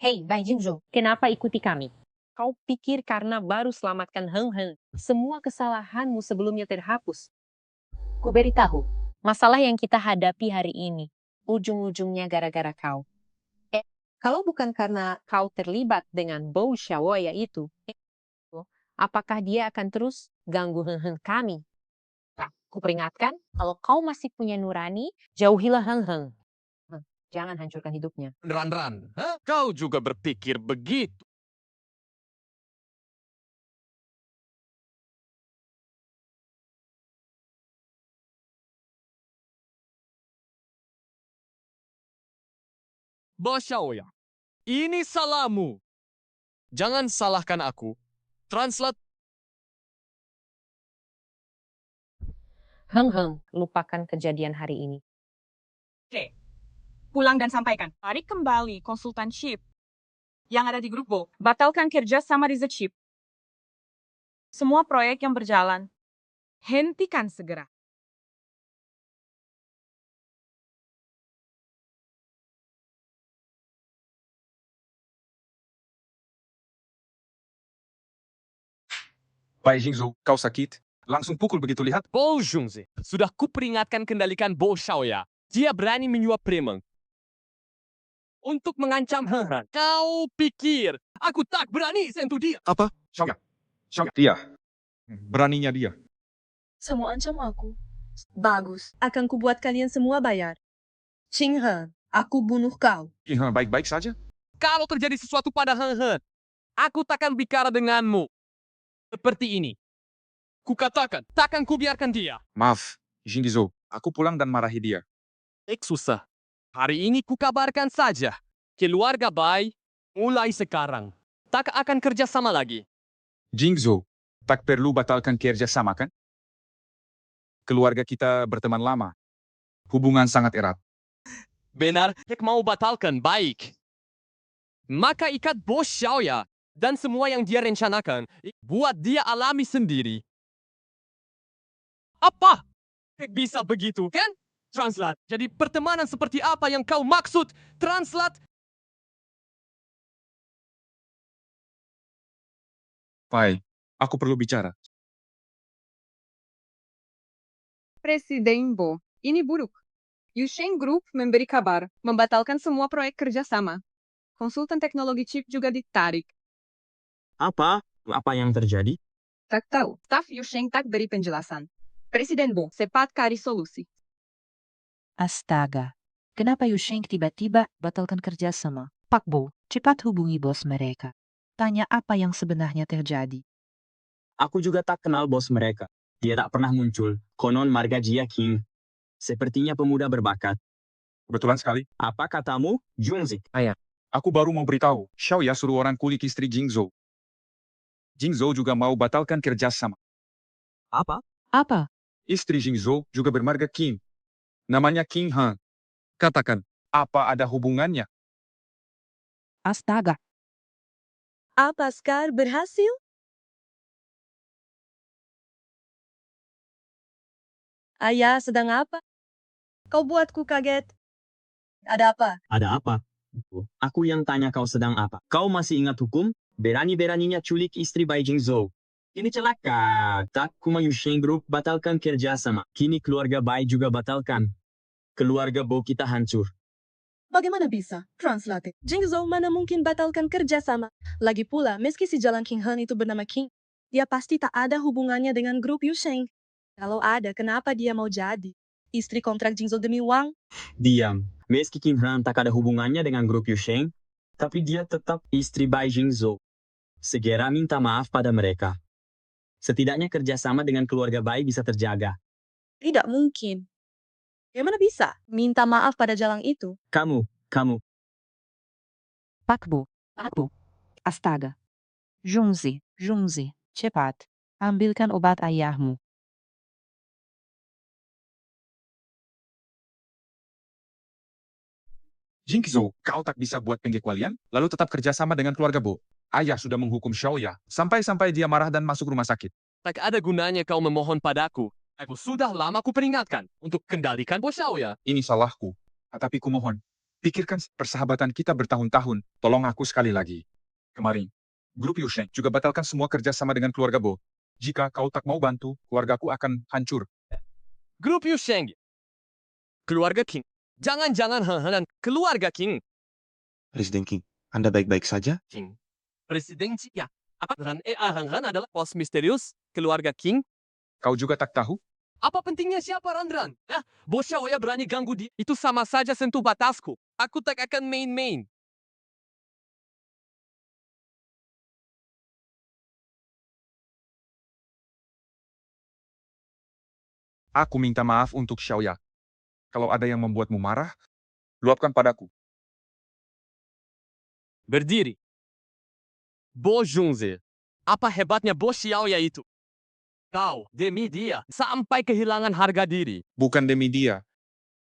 Hei, Bai Jingzhou, kenapa ikuti kami? Kau pikir karena baru selamatkan Heng Heng, semua kesalahanmu sebelumnya terhapus? Ku beritahu, masalah yang kita hadapi hari ini, ujung-ujungnya gara-gara kau. Kalau bukan karena kau terlibat dengan Bo Xiaoya itu, apakah dia akan terus ganggu Heng Heng kami? Ku peringatkan, kalau kau masih punya nurani, jauhilah Heng Heng. Jangan hancurkan hidupnya. Ran, kau juga berpikir begitu. Bo Xiaoya, ini salahmu. Jangan salahkan aku. Translat. Heng Heng, lupakan kejadian hari ini. Oke. Pulang dan sampaikan. Tarik kembali konsultan chip yang ada di grup Bo. Batalkan kerja sama di The Chip. Semua proyek yang berjalan, hentikan segera. Baik Jingzhou, kau sakit? Langsung pukul begitu lihat. Bo Junzi, sudah kuperingatkan kendalikan Bo Xiaoya. Dia berani menyuap Premeng. Untuk mengancam Heran. Kau pikir aku tak berani sentuh dia? Apa? Xiaoya. Dia. Beraninya dia. Semua ancam aku. Bagus. Akan kubuat kalian semua bayar. Qinghan, aku bunuh kau. Qing He baik-baik saja? Kalau terjadi sesuatu pada Heran, aku takkan bicara denganmu. Seperti ini. Kukatakan, takkan kubiarkan dia. Maaf, Jingzhou. Aku pulang dan marahi dia. Susah. Hari ini kukabarkan saja. Keluarga Bai, mulai sekarang, tak akan kerjasama lagi. Jingzhou, tak perlu batalkan kerjasama kan? Keluarga kita berteman lama. Hubungan sangat erat. Benar, Hek mau batalkan, baik. Maka ikat Bos Xiaoya dan semua yang dia rencanakan, buat dia alami sendiri. Apa? Hek bisa begitu, kan? Translate. Jadi pertemanan seperti apa yang kau maksud? Translate. Pai, aku perlu bicara. Presiden Bo, ini buruk. Yusheng Group memberi kabar, membatalkan semua proyek kerjasama. Konsultan teknologi chip juga ditarik. Apa? Apa yang terjadi? Tak tahu, staf Yusheng tak beri penjelasan. Presiden Bo, cepat cari solusi. Astaga, kenapa Yusheng tiba-tiba batalkan kerjasama? Pak Bo, cepat hubungi bos mereka. Tanya apa yang sebenarnya terjadi. Aku juga tak kenal bos mereka. Dia tak pernah muncul. Konon marga Jia King. Sepertinya pemuda berbakat. Kebetulan sekali. Apa katamu, Junzi? Aku baru mau beritahu. Xiaoya suruh orang kulik istri Jingzhou. Jingzhou juga mau batalkan kerjasama. Apa? Apa? Istri Jingzhou juga bermarga Qing. Namanya Qing He. Katakan, apa ada hubungannya? Astaga, Apa Scar berhasil? Ayah sedang apa? Kau buatku kaget. Ada apa? Ada apa? Aku yang tanya kau sedang apa. Kau masih ingat hukum? Berani-beraninya culik istri Bai Jingzhou. Ini celaka. Tak Kuma Yusheng Group batalkan kerjasama. Kini keluarga Bai juga batalkan. Keluarga Bo kita hancur. Bagaimana bisa? Translate. Jingzhou mana mungkin batalkan kerjasama. Lagi pula, meski si Jalan King Han itu bernama King, dia pasti tak ada hubungannya dengan grup Yusheng. Kalau ada, kenapa dia mau jadi istri kontrak Jingzhou demi uang? Diam. Meski King Han tak ada hubungannya dengan grup Yusheng, tapi dia tetap istri Bai Jingzhou. Segera minta maaf pada mereka. Setidaknya kerjasama dengan keluarga Bai bisa terjaga. Tidak mungkin. Bagaimana bisa minta maaf pada Jalang itu? Kamu. Pak Bo, astaga. Junzi, cepat, ambilkan obat ayahmu. Jingzhou, kau tak bisa buat pengecualian, lalu tetap kerjasama dengan keluarga Bo. Ayah sudah menghukum Xiaoya, sampai-sampai dia marah dan masuk rumah sakit. Tak ada gunanya kau memohon padaku. Aku sudah lama kuperingatkan untuk kendalikan Bos Xiaoya. Ini salahku. Tapi kumohon, pikirkan persahabatan kita bertahun-tahun. Tolong aku sekali lagi. Kemarin, grup Yusheng juga batalkan semua kerjasama dengan keluarga Bo. Jika kau tak mau bantu, keluargaku akan hancur. Grup Yusheng. Keluarga King. Jangan-jangan Han dan keluarga King. Presiden King, Anda baik-baik saja? King. Presiden Cia. Apa Han adalah pos misterius keluarga King? Kau juga tak tahu? Apa pentingnya siapa Randran? Bos Xiaoya berani ganggu dia. Itu sama saja sentuh batasku. Aku tak akan main-main. Aku minta maaf untuk Xiaoya. Kalau ada yang membuatmu marah, luapkan padaku. Berdiri. Bo Junzi. Apa hebatnya Bos Xiaoya itu? Kau, demi dia, sampai kehilangan harga diri. Bukan demi dia,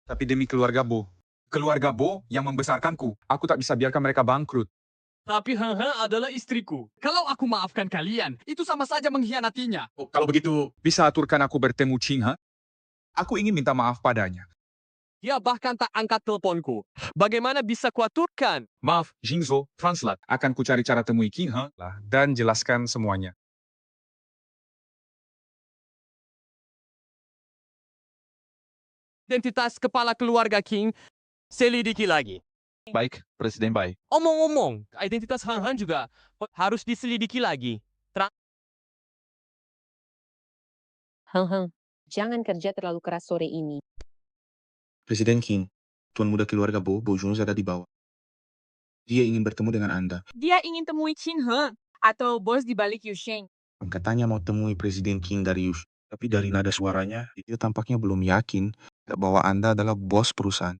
tapi demi keluarga Bo. Keluarga Bo yang membesarkanku. Aku tak bisa biarkan mereka bangkrut. Tapi Han adalah istriku. Kalau aku maafkan kalian, itu sama saja mengkhianatinya. Oh, kalau begitu, bisa aturkan aku bertemu Qing He? Aku ingin minta maaf padanya. Dia bahkan tak angkat teleponku. Bagaimana bisa kuaturkan? Maaf, Jingzhou, translate. Akan ku cari cara temui Qing He lah dan jelaskan semuanya. Identitas kepala keluarga King, selidiki lagi. Baik, Presiden Bai. Omong-omong, identitas Han Han juga harus diselidiki lagi. Jangan kerja terlalu keras sore ini. Presiden King, Tuan Muda Keluarga Bo Jones ada di bawah. Dia ingin bertemu dengan Anda. Dia ingin temui Chin He atau bos di balik Yusheng. Katanya mau temui Presiden King dari Yush. Tapi dari nada suaranya, dia tampaknya belum yakin bahwa Anda adalah bos perusahaan.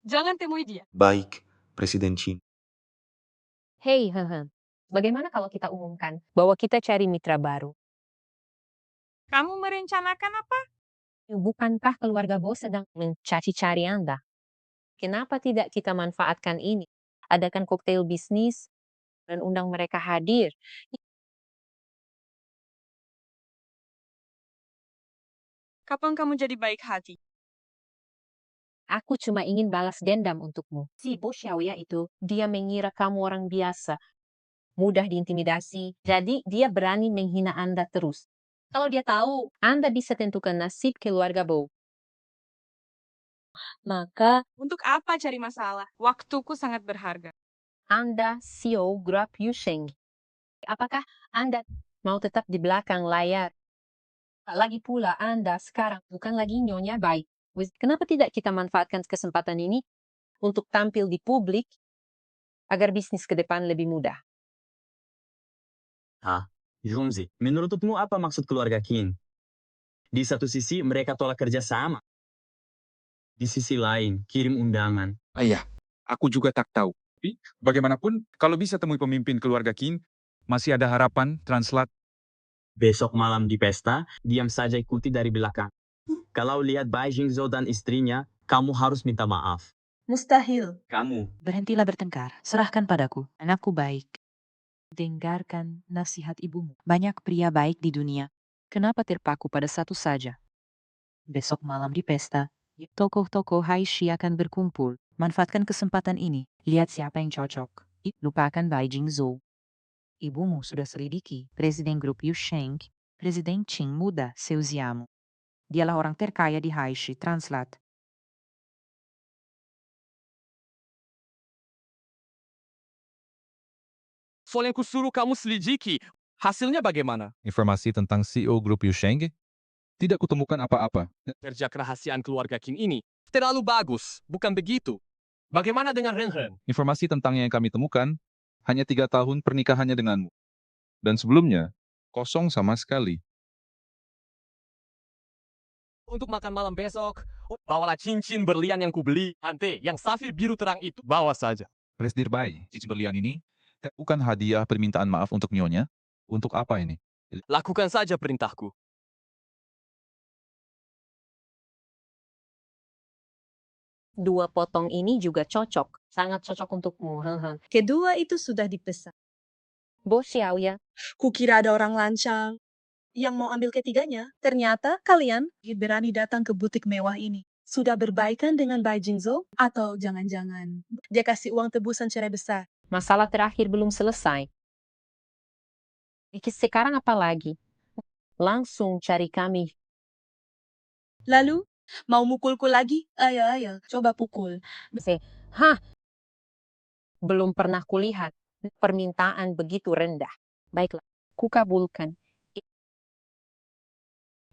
Jangan temui dia. Baik, Presiden Chin. Hei, bagaimana kalau kita umumkan bahwa kita cari mitra baru? Kamu merencanakan apa? Bukankah keluarga bos sedang mencari-cari Anda? Kenapa tidak kita manfaatkan ini? Adakan koktail bisnis dan undang mereka hadir. Kapan kamu jadi baik hati? Aku cuma ingin balas dendam untukmu. Si bos Xiaoya itu, dia mengira kamu orang biasa. Mudah diintimidasi, jadi dia berani menghina Anda terus. Kalau dia tahu, Anda bisa tentukan nasib keluarga Bo. Maka, Untuk apa cari masalah? Waktuku sangat berharga. Anda CEO Grab Yusheng. Apakah Anda mau tetap di belakang layar? Lagi pula Anda sekarang bukan lagi Nyonya Bai. Kenapa tidak kita manfaatkan kesempatan ini untuk tampil di publik agar bisnis ke depan lebih mudah? Junzi, menurutmu apa maksud keluarga King? Di satu sisi mereka tolak kerjasama. Di sisi lain, kirim undangan. Ayah, aku juga tak tahu. Tapi bagaimanapun, kalau bisa temui pemimpin keluarga King, masih ada harapan Translat. Besok malam di pesta, diam saja ikuti dari belakang. Kalau lihat Bai Jingzhou dan istrinya, kamu harus minta maaf. Mustahil. Kamu. Berhentilah bertengkar, serahkan padaku, anakku baik. Dengarkan nasihat ibumu. Banyak pria baik di dunia. Kenapa terpaku pada satu saja? Besok malam di pesta, tokoh-tokoh Haishi akan berkumpul. Manfaatkan kesempatan ini. Lihat siapa yang cocok. Lupakan Bai Jingzhou. Ibumu sudah selidiki. Presiden grup Yusheng, Presiden Qing muda seusiamu. Dialah orang terkaya di Haishi Translat. Soal yang kusuruh kamu selidiki, hasilnya bagaimana? Informasi tentang CEO Grup Yusheng? Tidak kutemukan apa-apa. Kerja kerahasiaan keluarga King ini terlalu bagus, bukan begitu? Bagaimana dengan Ren Hen? Informasi tentangnya yang kami temukan, hanya 3 tahun pernikahannya denganmu. Dan sebelumnya, kosong sama sekali. Untuk makan malam besok, bawalah cincin berlian yang kubeli. Ante, yang safir biru terang itu, bawa saja. Presiden Bai, cincin berlian ini bukan hadiah permintaan maaf untuk Nyonya. Untuk apa ini? Lakukan saja perintahku. Dua potong ini juga cocok. Sangat cocok untukmu. Kedua itu sudah dipesan. Bos Xiaoya, Kukira ada orang lancang yang mau ambil ketiganya. Ternyata kalian berani datang ke butik mewah ini. Sudah berbaikan dengan Bai Jingzhou? Atau jangan-jangan dia kasih uang tebusan cerai besar? masalah terakhir belum selesai. Sekarang apa lagi? Langsung cari kami. Lalu, mau mukulku lagi? Ayo, coba pukul. Belum pernah kulihat permintaan begitu rendah. Baiklah, kukabulkan.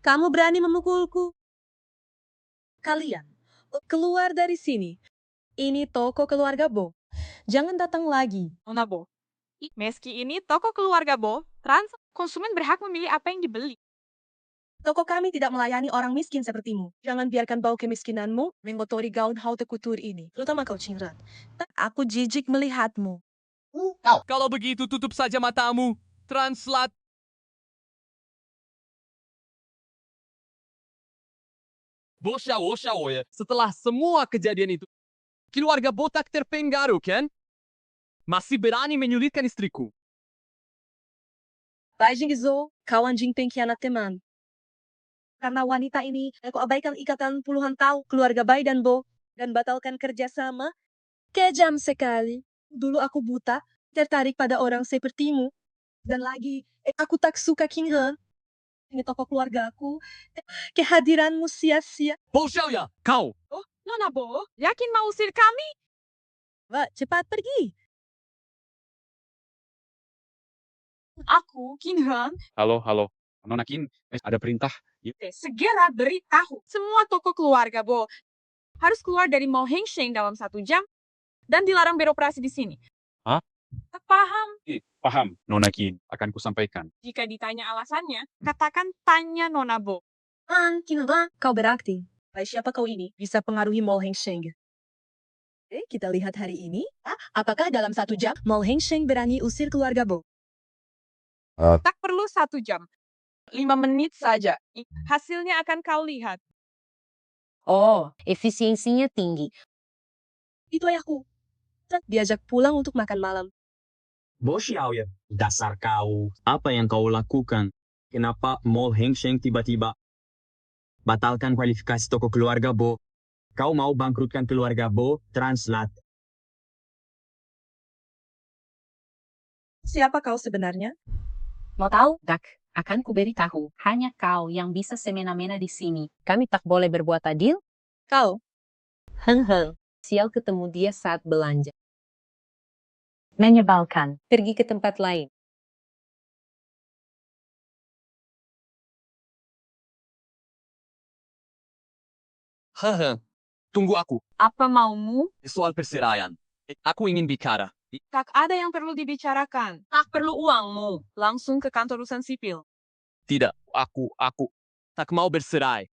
Kamu berani memukulku? Kalian, keluar dari sini. Ini toko keluarga Bo. Jangan datang lagi. Nona Bo. Meski ini toko keluarga Bo, konsumen berhak memilih apa yang dibeli. Toko kami tidak melayani orang miskin sepertimu. Jangan biarkan bau kemiskinanmu mengotori gaun haute couture ini. Terutama kau, Cingrat. Aku jijik melihatmu. Kalau begitu tutup saja matamu. Translat. Bos Xiaoya, setelah semua kejadian itu, keluarga botak terpengaruh, kan? Masih berani menyulitkan istriku. Bai Jingzhou, kau anjing pengkhianat teman. Karena wanita ini, aku abaikan ikatan puluhan tahun keluarga Bai dan Bo, dan batalkan kerjasama. Kejam sekali. Dulu aku buta, tertarik pada orang sepertimu. Dan lagi, aku tak suka King He. Ini toko keluargaku. Kehadiranmu sia-sia. Bo Xiaoya, kau! Oh, Nona Bo, yakin mau usir kami? Wah, cepat pergi. Aku, Kinhan, Halo, halo. Nona Kin, ada perintah. segera beritahu semua toko keluarga Bo harus keluar dari Mall Hengsheng dalam 1 jam dan dilarang beroperasi di sini. Hah? Tak paham? Paham, Nona Kin. Akan kusampaikan. Jika ditanya alasannya, katakan tanya Nona Bo. Kau berakting. Siapa kau ini? Bisa pengaruhi Mall Hengsheng. Kita lihat hari ini. Apakah dalam 1 jam Mall Hengsheng berani usir keluarga Bo? Tak perlu 1 jam. 5 menit saja. Hasilnya akan kau lihat. Oh, efisiensinya tinggi. Itu ayahku. Diajak pulang untuk makan malam. Bo Xiaoya, dasar kau. Apa yang kau lakukan? Kenapa Mall Hengsheng tiba-tiba batalkan kualifikasi toko keluarga Bo? Kau mau bangkrutkan keluarga Bo? Translate. Siapa kau sebenarnya? Mau tahu? Dak, akan kuberitahu. Hanya kau yang bisa semena-mena di sini. Kami tak boleh berbuat adil? Kau. Heng. Sial ketemu dia saat belanja. Menyebalkan. Pergi ke tempat lain. Hehe, tunggu aku. Apa maumu? Soal perceraian. Aku ingin bicara. Tak ada yang perlu dibicarakan. Tak perlu uangmu. Langsung ke kantor urusan sipil. Tidak, aku tak mau bercerai.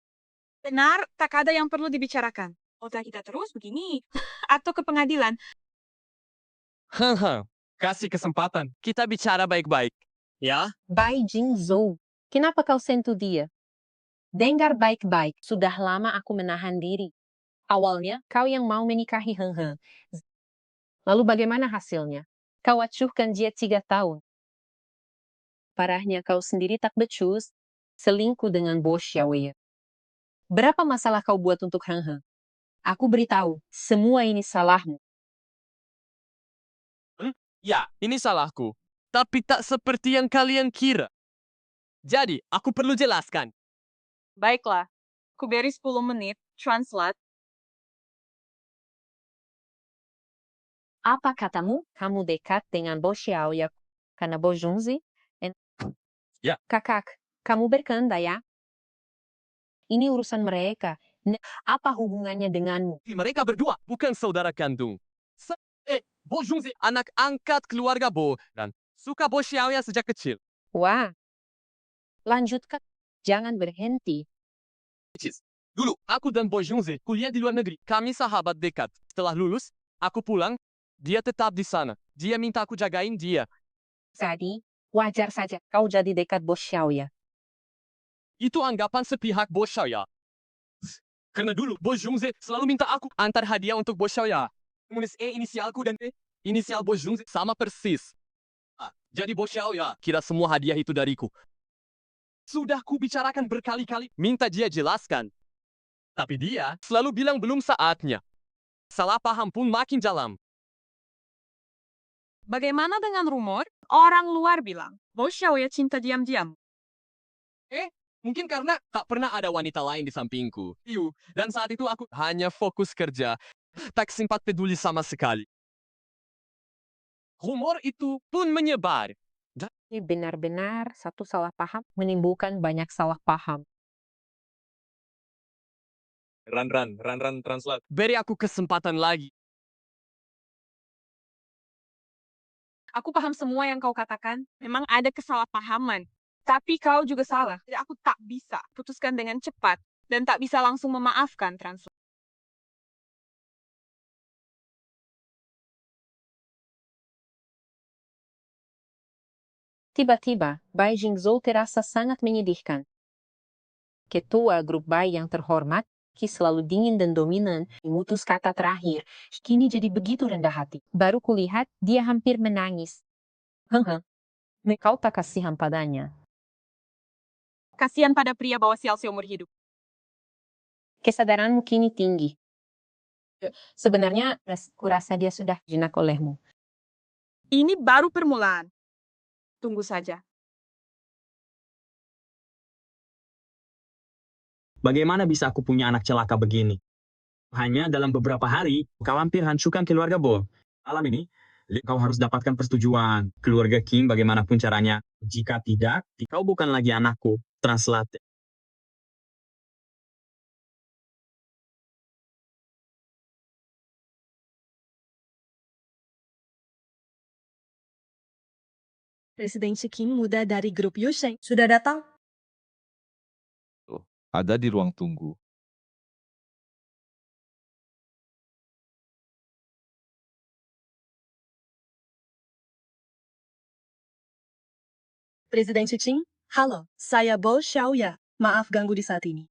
Benar, tak ada yang perlu dibicarakan. Otak kita terus begini. Atau ke pengadilan. Hehe, kasih kesempatan. Kita bicara baik-baik. Ya? Bai Jingzhou, kenapa kau sentuh dia? Dengar baik-baik, sudah lama aku menahan diri. Awalnya, kau yang mau menikahi Heng. Lalu bagaimana hasilnya? Kau acuhkan dia 3 tahun. Parahnya kau sendiri tak becus, selingkuh dengan Bo Xiaoya. Berapa masalah kau buat untuk Heng? Aku beritahu, semua ini salahmu. Ya, ini salahku. Tapi tak seperti yang kalian kira. Jadi, aku perlu jelaskan. Baiklah. Ku beri 10 menit. Translate. Apa katamu? Kamu dekat dengan Bo Xiaoya karena Bo Junzi? Ya. Kakak, kamu bercanda ya? Ini urusan mereka. Apa hubungannya denganmu? Mereka berdua bukan saudara kandung. Bo Junzi, anak angkat keluarga Bo, dan suka Bo Xiaoya sejak kecil. Wah. Lanjutkan. Jangan berhenti. Dulu, aku dan Bo Junzi kuliah di luar negeri. Kami sahabat dekat. Setelah lulus, aku pulang, dia tetap di sana. Dia minta aku jagain dia. Jadi, wajar saja kau jadi dekat Bo Xiaoya. Itu anggapan sepihak Bo Xiaoya. Karena dulu, Bo Junzi selalu minta aku antar hadiah untuk Bo Xiaoya. Menulis inisialku dan inisial Bo Junzi sama persis. Jadi Bo Xiaoya kira semua hadiah itu dariku. Sudah ku bicarakan berkali-kali, minta dia jelaskan. Tapi dia selalu bilang belum saatnya. Salah paham pun makin dalam. Bagaimana dengan rumor? Orang luar bilang, Bo Xiaoya cinta diam-diam. Mungkin karena tak pernah ada wanita lain di sampingku. Dan saat itu aku hanya fokus kerja. Tak sempat peduli sama sekali. Rumor itu pun menyebar. Ini benar-benar satu salah paham menimbulkan banyak salah paham. Ran, translate. Beri aku kesempatan lagi. Aku paham semua yang kau katakan. Memang ada kesalahpahaman. Tapi kau juga salah. Jadi aku tak bisa putuskan dengan cepat. Dan tak bisa langsung memaafkan. Translate. Tiba-tiba, Bai Jingzhou terasa sangat menyedihkan. Ketua grup Bai yang terhormat, Ki selalu dingin dan dominan, mengutus kata terakhir, kini jadi begitu rendah hati. Baru kulihat, dia hampir menangis. Kau tak kasihan padanya. Kasihan pada pria bawa sial seumur hidup. Kesadaranmu kini tinggi. Sebenarnya, kurasa dia sudah jinak olehmu. Ini baru permulaan. Tunggu saja. Bagaimana bisa aku punya anak celaka begini? Hanya dalam beberapa hari, kau hampir hancurkan keluarga Bo. Malam ini, kau harus dapatkan persetujuan keluarga King bagaimanapun caranya. Jika tidak, kau bukan lagi anakku. Translate. Presiden King muda dari grup Yusheng sudah datang. Tuh, ada di ruang tunggu. Presiden Qing, halo, saya Bo Xiaoya. Maaf ganggu di saat ini.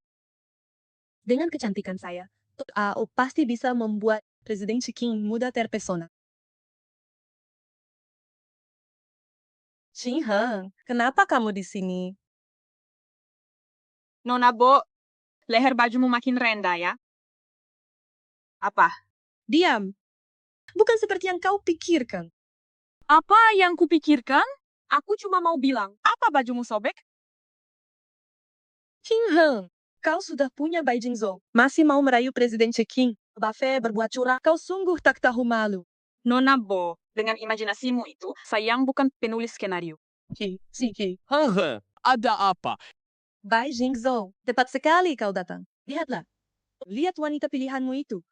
Dengan kecantikan saya, AO pasti bisa membuat Presiden Qing muda terpesona. Qing Heng, kenapa kamu di sini? Nona Bo, leher bajumu makin rendah ya. Apa? Diam. Bukan seperti yang kau pikirkan. Apa yang kupikirkan? Aku cuma mau bilang, apa bajumu sobek? Qing Heng, kau sudah punya Bai Jingzhou. Masih mau merayu Presiden Qing. Buffet berbuat curang, kau sungguh tak tahu malu. Nona Bo, dengan imajinasimu itu, sayang bukan penulis skenario. Ada apa? Bai Jingzhou, tepat sekali kau datang. Lihatlah. Lihat wanita pilihanmu itu.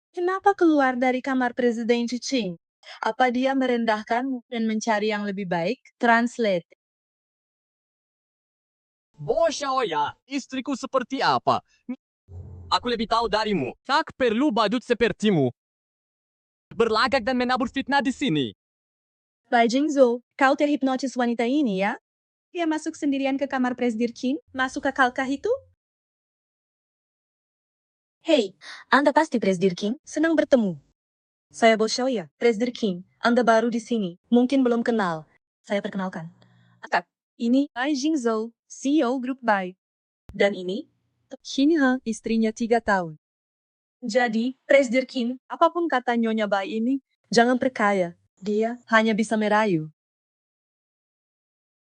Kenapa keluar dari kamar Presiden Qing? Apa dia merendahkanmu dan mencari yang lebih baik? Translate. Bo Xiaoya, istriku seperti apa? Aku lebih tahu darimu. Tak perlu badut sepertimu. Berlagak dan menabur fitnah di sini. Bai Jingzhou, kau terhipnotis wanita ini ya? Dia masuk sendirian ke kamar Presiden Qing? Masuk akalkah itu? Hei, Anda pasti Presiden Qing? Senang bertemu. Saya Bo Xiaoya, Presiden Qing. Anda baru di sini, mungkin belum kenal. Saya perkenalkan. Ini Bai Jingzhou, CEO Grup Bai. Dan ini Qin He, istrinya 3 tahun. Jadi, Presiden Qing, apapun kata Nyonya Bai ini, jangan percaya. Dia hanya bisa merayu.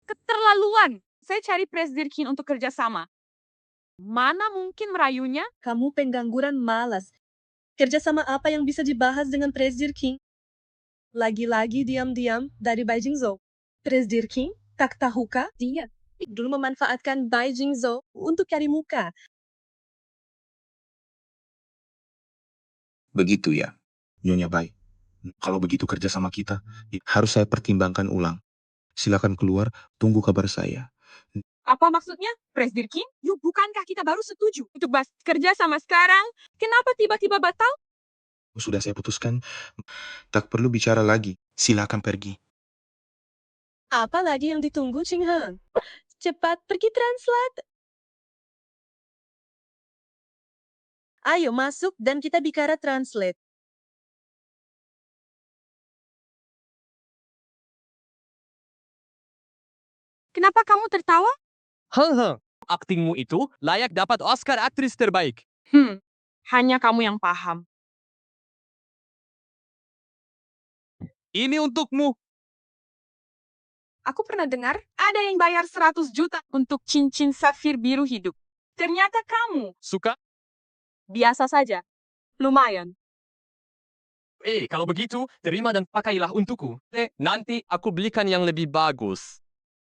Keterlaluan! Saya cari Presiden Qing untuk kerjasama. Mana mungkin merayunya? Kamu pengangguran malas. Kerjasama apa yang bisa dibahas dengan Presiden Qing? Lagi-lagi diam-diam dari Bai Jingzhou. Presiden Qing, tak tahukah dia dulu memanfaatkan Bai Jingzhou untuk cari muka. Begitu ya, Nyonya Bai. Kalau begitu kerja sama kita, harus saya pertimbangkan ulang. Silakan keluar, tunggu kabar saya. Apa maksudnya? Presiden Qing? Yuk, bukankah kita baru setuju untuk bahas kerja sama sekarang? Kenapa tiba-tiba batal? Sudah saya putuskan, tak perlu bicara lagi. Silakan pergi. Apa lagi yang ditunggu, Qing Heng? Cepat pergi translate. Ayo masuk dan kita bicara translate. Kenapa kamu tertawa? Aktingmu itu layak dapat Oscar aktris terbaik. Hanya kamu yang paham. Ini untukmu. Aku pernah dengar ada yang bayar 100 juta untuk cincin safir biru hidup. Ternyata kamu Suka? biasa saja. Lumayan. Kalau begitu, terima dan pakailah untukku. Nanti aku belikan yang lebih bagus.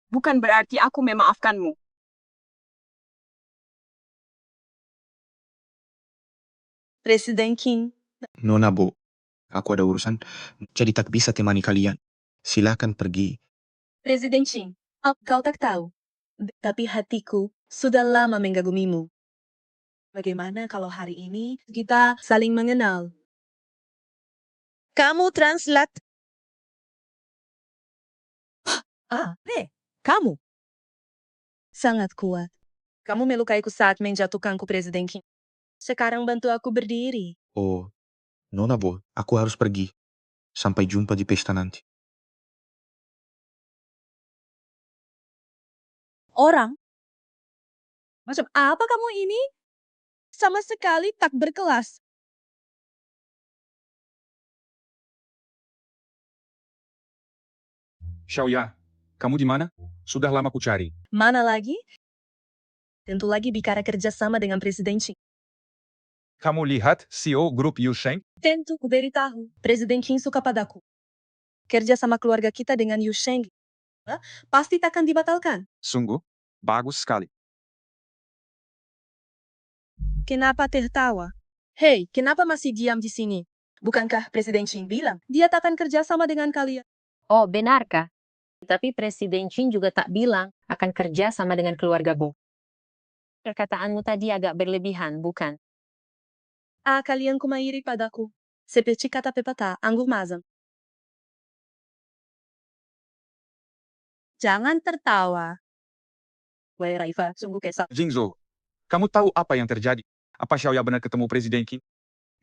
Bukan berarti aku memaafkanmu. Presiden Qing. Nona Bo, aku ada urusan, jadi tak bisa temani kalian. Silakan pergi. Presiden Qing, kau tak tahu. Tapi hatiku sudah lama mengagumimu. Bagaimana kalau hari ini kita saling mengenal? Kamu translate. Kamu. Sangat kuat. Kamu melukaiku saat menjatuhkanku Presiden Qing. Sekarang bantu aku berdiri. Oh, Nona Bo, aku harus pergi. Sampai jumpa di pesta nanti. Orang? Macam apa kamu ini? Sama sekali tak berkelas. Xiaoya, kamu di mana? Sudah lama ku cari. Mana lagi? Tentu lagi bicara kerjasama dengan Presiden Qin. Kamu lihat CEO grup Yusheng? Tentu ku beritahu, Presiden Qin suka padaku. Kerja sama keluarga kita dengan Yu Sheng pasti takkan dibatalkan. Sungguh, bagus sekali. Kenapa tertawa? Hei, kenapa masih diam di sini? Bukankah Presiden Qin bilang dia takkan kerja sama dengan kalian? Oh, benarkah? Tapi Presiden Qin juga tak bilang akan kerja sama dengan keluarga Bo. Perkataanmu tadi agak berlebihan, bukan? Kalian kumairi padaku. Seperti kata pepatah, anggur mazam. Jangan tertawa. Wei Raifa, sungguh kesal. Jingzhou, kamu tahu apa yang terjadi? Apa Xiaoya benar ketemu Presiden Qin?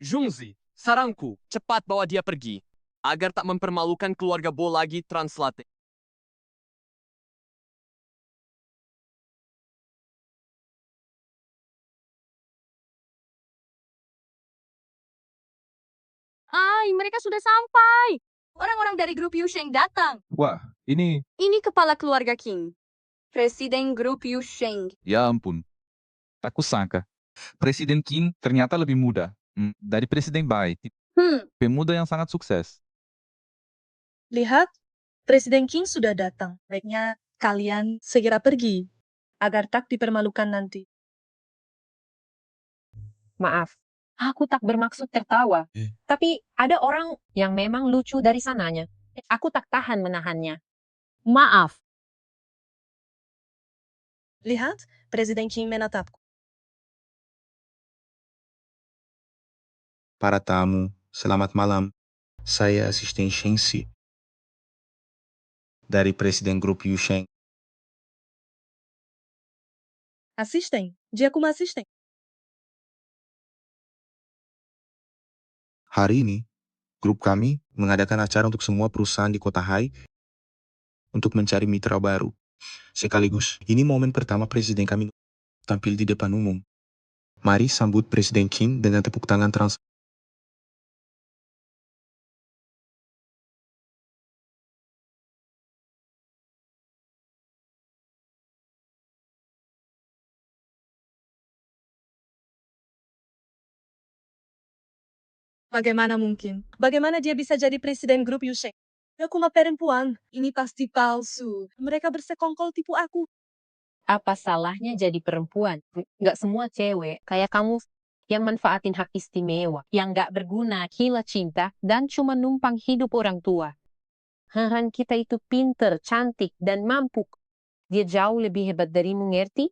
Zhongzi, saranku, cepat bawa dia pergi. Agar tak mempermalukan keluarga Bo lagi, translate. Ay, mereka sudah sampai. Orang-orang dari grup Yusheng datang. Wah, ini... Ini kepala keluarga King. Presiden grup Yusheng. Ya ampun. Tak kusangka. Presiden Qin ternyata lebih muda dari Presiden Bai. Pemuda yang sangat sukses. Lihat, Presiden Qin sudah datang. Baiknya kalian segera pergi, agar tak dipermalukan nanti. Maaf, aku tak bermaksud tertawa. Tapi ada orang yang memang lucu dari sananya. Aku tak tahan menahannya. Maaf. Lihat, Presiden Qin menatapku. Para tamu, selamat malam. Saya asisten Shengxi dari Presiden Grup Yusheng. Asisten? Dia como asisten? Hari ini, grup kami mengadakan acara untuk semua perusahaan di Kota Hai untuk mencari mitra baru. Sekaligus, ini momen pertama Presiden kami tampil di depan umum. Mari sambut Presiden Qin dengan tepuk tangan trans. Bagaimana mungkin? Bagaimana dia bisa jadi presiden grup Yusheng? Aku mah perempuan. Ini pasti palsu. Mereka bersekongkol tipu aku. Apa salahnya jadi perempuan? Nggak semua cewek kayak kamu yang manfaatin hak istimewa, yang nggak berguna, gila cinta, dan cuma numpang hidup orang tua. Han kita itu pinter, cantik, dan mampu. Dia jauh lebih hebat darimu, ngerti?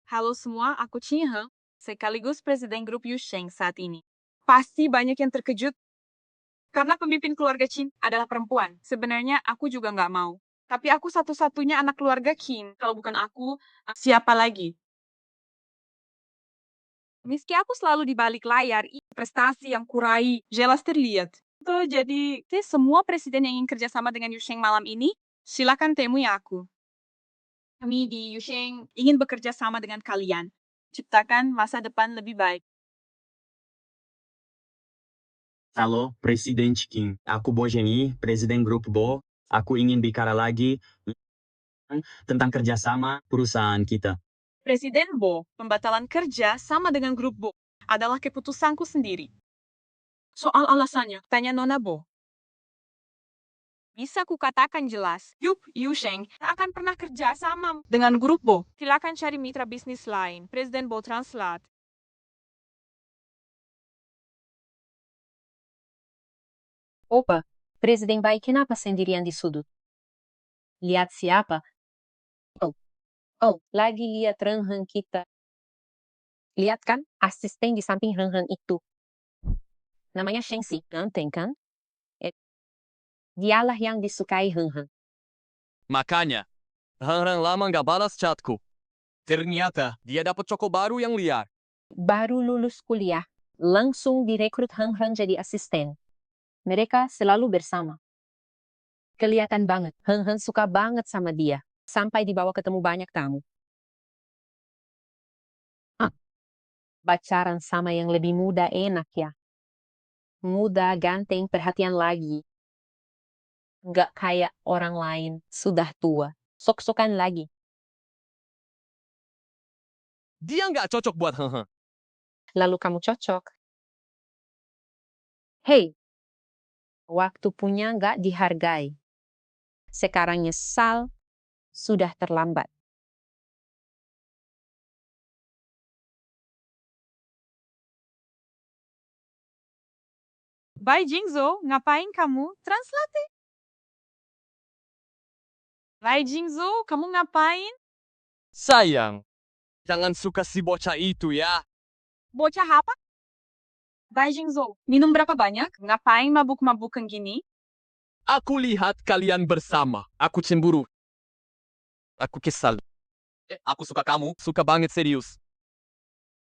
Halo semua, aku Qin Heng, sekaligus presiden grup Yusheng saat ini. Pasti banyak yang terkejut karena pemimpin keluarga Qin adalah perempuan. Sebenarnya aku juga nggak mau. Tapi aku satu-satunya anak keluarga Qin. Kalau bukan aku, siapa lagi? Meski aku selalu di balik layar, prestasi yang kurai jelas terlihat. Jadi, semua presiden yang ingin kerjasama dengan Yusheng malam ini, silakan temui aku. Kami di Yusheng ingin bekerja sama dengan kalian. Ciptakan masa depan lebih baik. Halo, Presiden Qin. Aku Bo Zhengyi, Presiden Grup Bo. Aku ingin bicara lagi tentang kerjasama perusahaan kita. Presiden Bo, pembatalan kerja sama dengan grup Bo adalah keputusanku sendiri. Soal alasannya, tanya Nona Bo. Bisa kukatakan jelas, Yusheng tak akan pernah kerja sama dengan grup Bo. Silakan cari mitra bisnis lain, Presiden Bo Translate. Opa, Presiden Bai kenapa sendirian di sudut? Lihat siapa? Oh, lagi lihat Renhen kita. Lihat kan, asisten di samping Renhen itu. Namanya Shengxi, ganteng kan? Dialah yang disukai Renhen. Makanya, Heng lama nggak balas chatku. Ternyata, dia dapat coko baru yang liar. Baru lulus kuliah, langsung direkrut Renhen jadi asisten. Mereka selalu bersama. Kelihatan banget, Renhen suka banget sama dia. Sampai dibawa ketemu banyak tamu. Pacaran sama yang lebih muda enak ya. Muda, ganteng, perhatian lagi. Nggak kayak orang lain, sudah tua. Sok-sokan lagi. Dia nggak cocok buat hehe. Lalu kamu cocok. Hei, waktu punya nggak dihargai. Sekarang nyesal, sudah terlambat. Bai Jingzo, ngapain kamu? Translate. Bai Jingzo, kamu ngapain? Sayang, jangan suka si bocah itu ya. Bocah apa? Bai Jingzo, minum berapa banyak? Ngapain mabuk-mabukan gini? Aku lihat kalian bersama. Aku cemburu. Aku kesal. Aku suka kamu. Suka banget serius.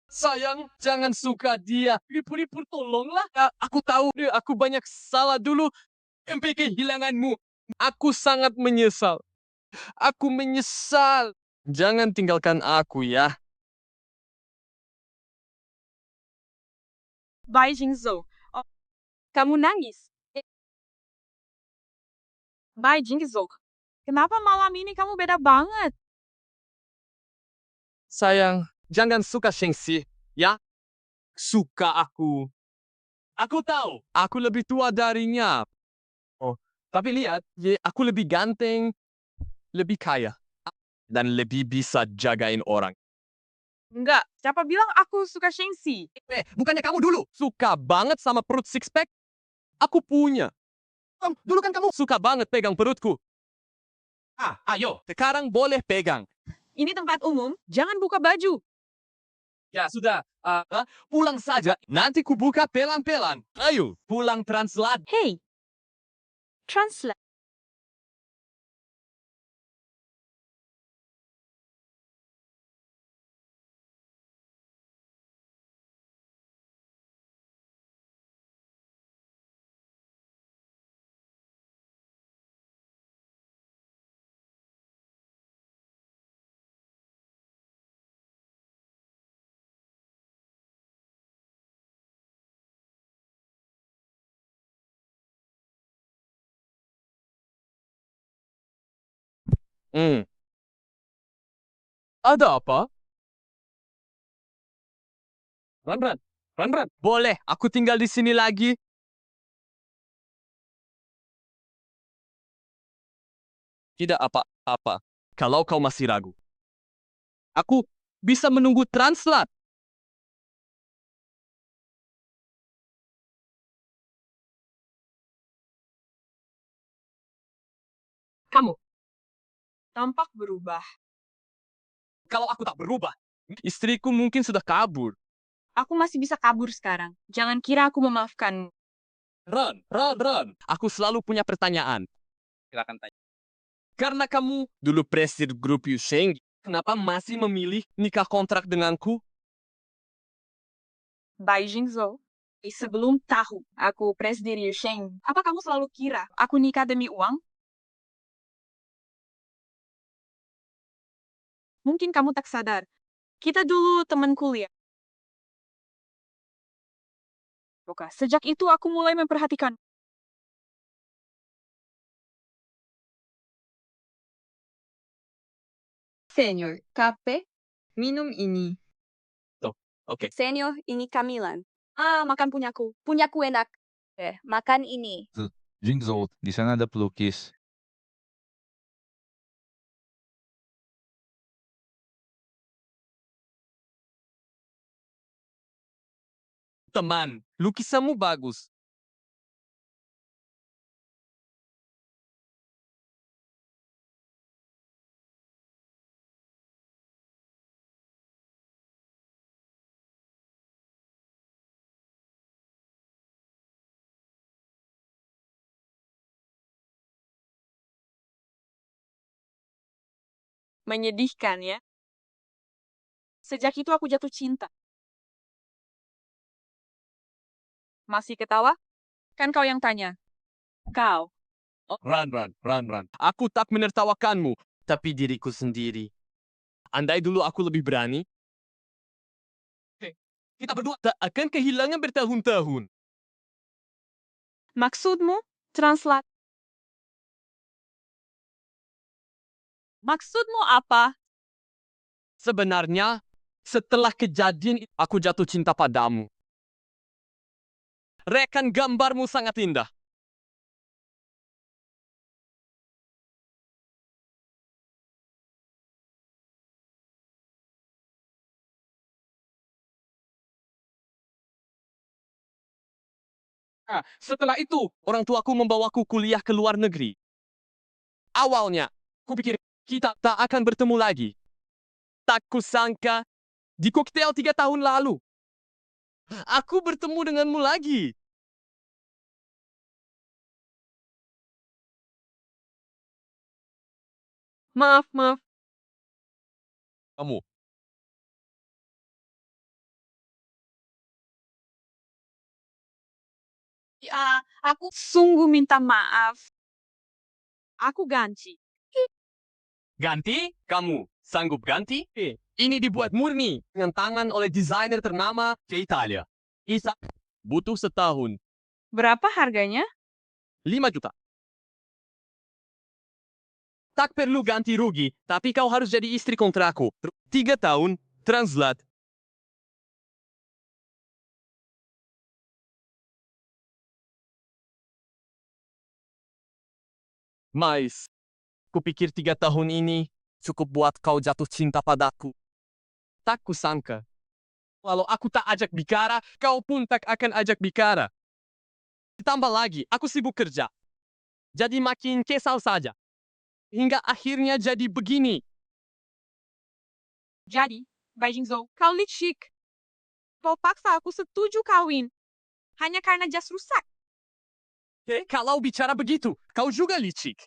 Sayang, jangan suka dia. Ripur-ripur tolonglah. Aku tahu aku banyak salah dulu. Sampai kehilanganmu. Aku sangat menyesal. Aku menyesal. Jangan tinggalkan aku ya. Bai Jingzo, oh, kamu nangis? Bai Jingzo, kenapa malam ini kamu beda banget? Sayang, jangan suka Shengxi, ya? Suka aku. Aku tahu, aku lebih tua darinya. Oh, tapi lihat, aku lebih ganteng, lebih kaya, dan lebih bisa jagain orang. Enggak, siapa bilang aku suka Shengxi? Bukannya kamu dulu suka banget sama perut six pack? Aku punya. Dulu kan kamu suka banget pegang perutku. Ayo, sekarang boleh pegang. Ini tempat umum, jangan buka baju. Ya sudah, pulang saja. Nanti ku buka pelan-pelan. Ayo, pulang translate. Hey, translate. Ada apa? Ran. Boleh, aku tinggal di sini lagi. Tidak apa-apa. Kalau kau masih ragu. Aku bisa menunggu translate. Kamu tampak berubah. Kalau aku tak berubah, istriku mungkin sudah kabur. Aku masih bisa kabur sekarang. Jangan kira aku memaafkanmu. Ran. Aku selalu punya pertanyaan. Silakan tanya. Karena kamu dulu presiden grup Yusheng, kenapa masih memilih nikah kontrak denganku? Bai Jingzo, sebelum tahu aku presiden Yusheng, apa kamu selalu kira aku nikah demi uang? Mungkin kamu tak sadar. Kita dulu teman kuliah. Oke, sejak itu aku mulai memperhatikan. Senior, kape, minum ini. Oke. Senior, ini camilan. Makan punyaku. Punyaku enak. Makan ini. Jingzo, di sana ada pelukis. Teman, lukisanmu bagus. Menyedihkan ya. Sejak itu aku jatuh cinta. Masih ketawa? Kan kau yang tanya. Kau. Ran. Aku tak menertawakanmu, tapi diriku sendiri. Andai dulu aku lebih berani, kita berdua tak akan kehilangan bertahun-tahun. Maksudmu? Translate. Maksudmu apa? Sebenarnya, Setelah kejadian itu, aku jatuh cinta padamu. Rekan gambarmu sangat indah. Setelah itu, orang tuaku membawaku kuliah ke luar negeri. Awalnya, kupikir kita tak akan bertemu lagi. Tak kusangka, di koktail 3 tahun lalu, aku bertemu denganmu lagi. Maaf. Kamu. Ya, aku sungguh minta maaf. Aku ganti. Ganti? Kamu sanggup ganti? Ini dibuat murni dengan tangan oleh desainer ternama di Italia. Isa, butuh setahun. Berapa harganya? 5 juta. Tak perlu ganti rugi, tapi kau harus jadi istri kontrakku. 3 tahun, translat. Mais, kupikir 3 tahun ini cukup buat kau jatuh cinta padaku. Tak kusangka. Walau aku tak ajak bicara, kau pun tak akan ajak bicara. Ditambah lagi, aku sibuk kerja. Jadi makin kesal saja. Hingga akhirnya jadi begini. Jadi, Beijing Zhou, kau licik. Kau paksa aku setuju kawin. Hanya karena jas rusak. Kalau bicara begitu, kau juga licik.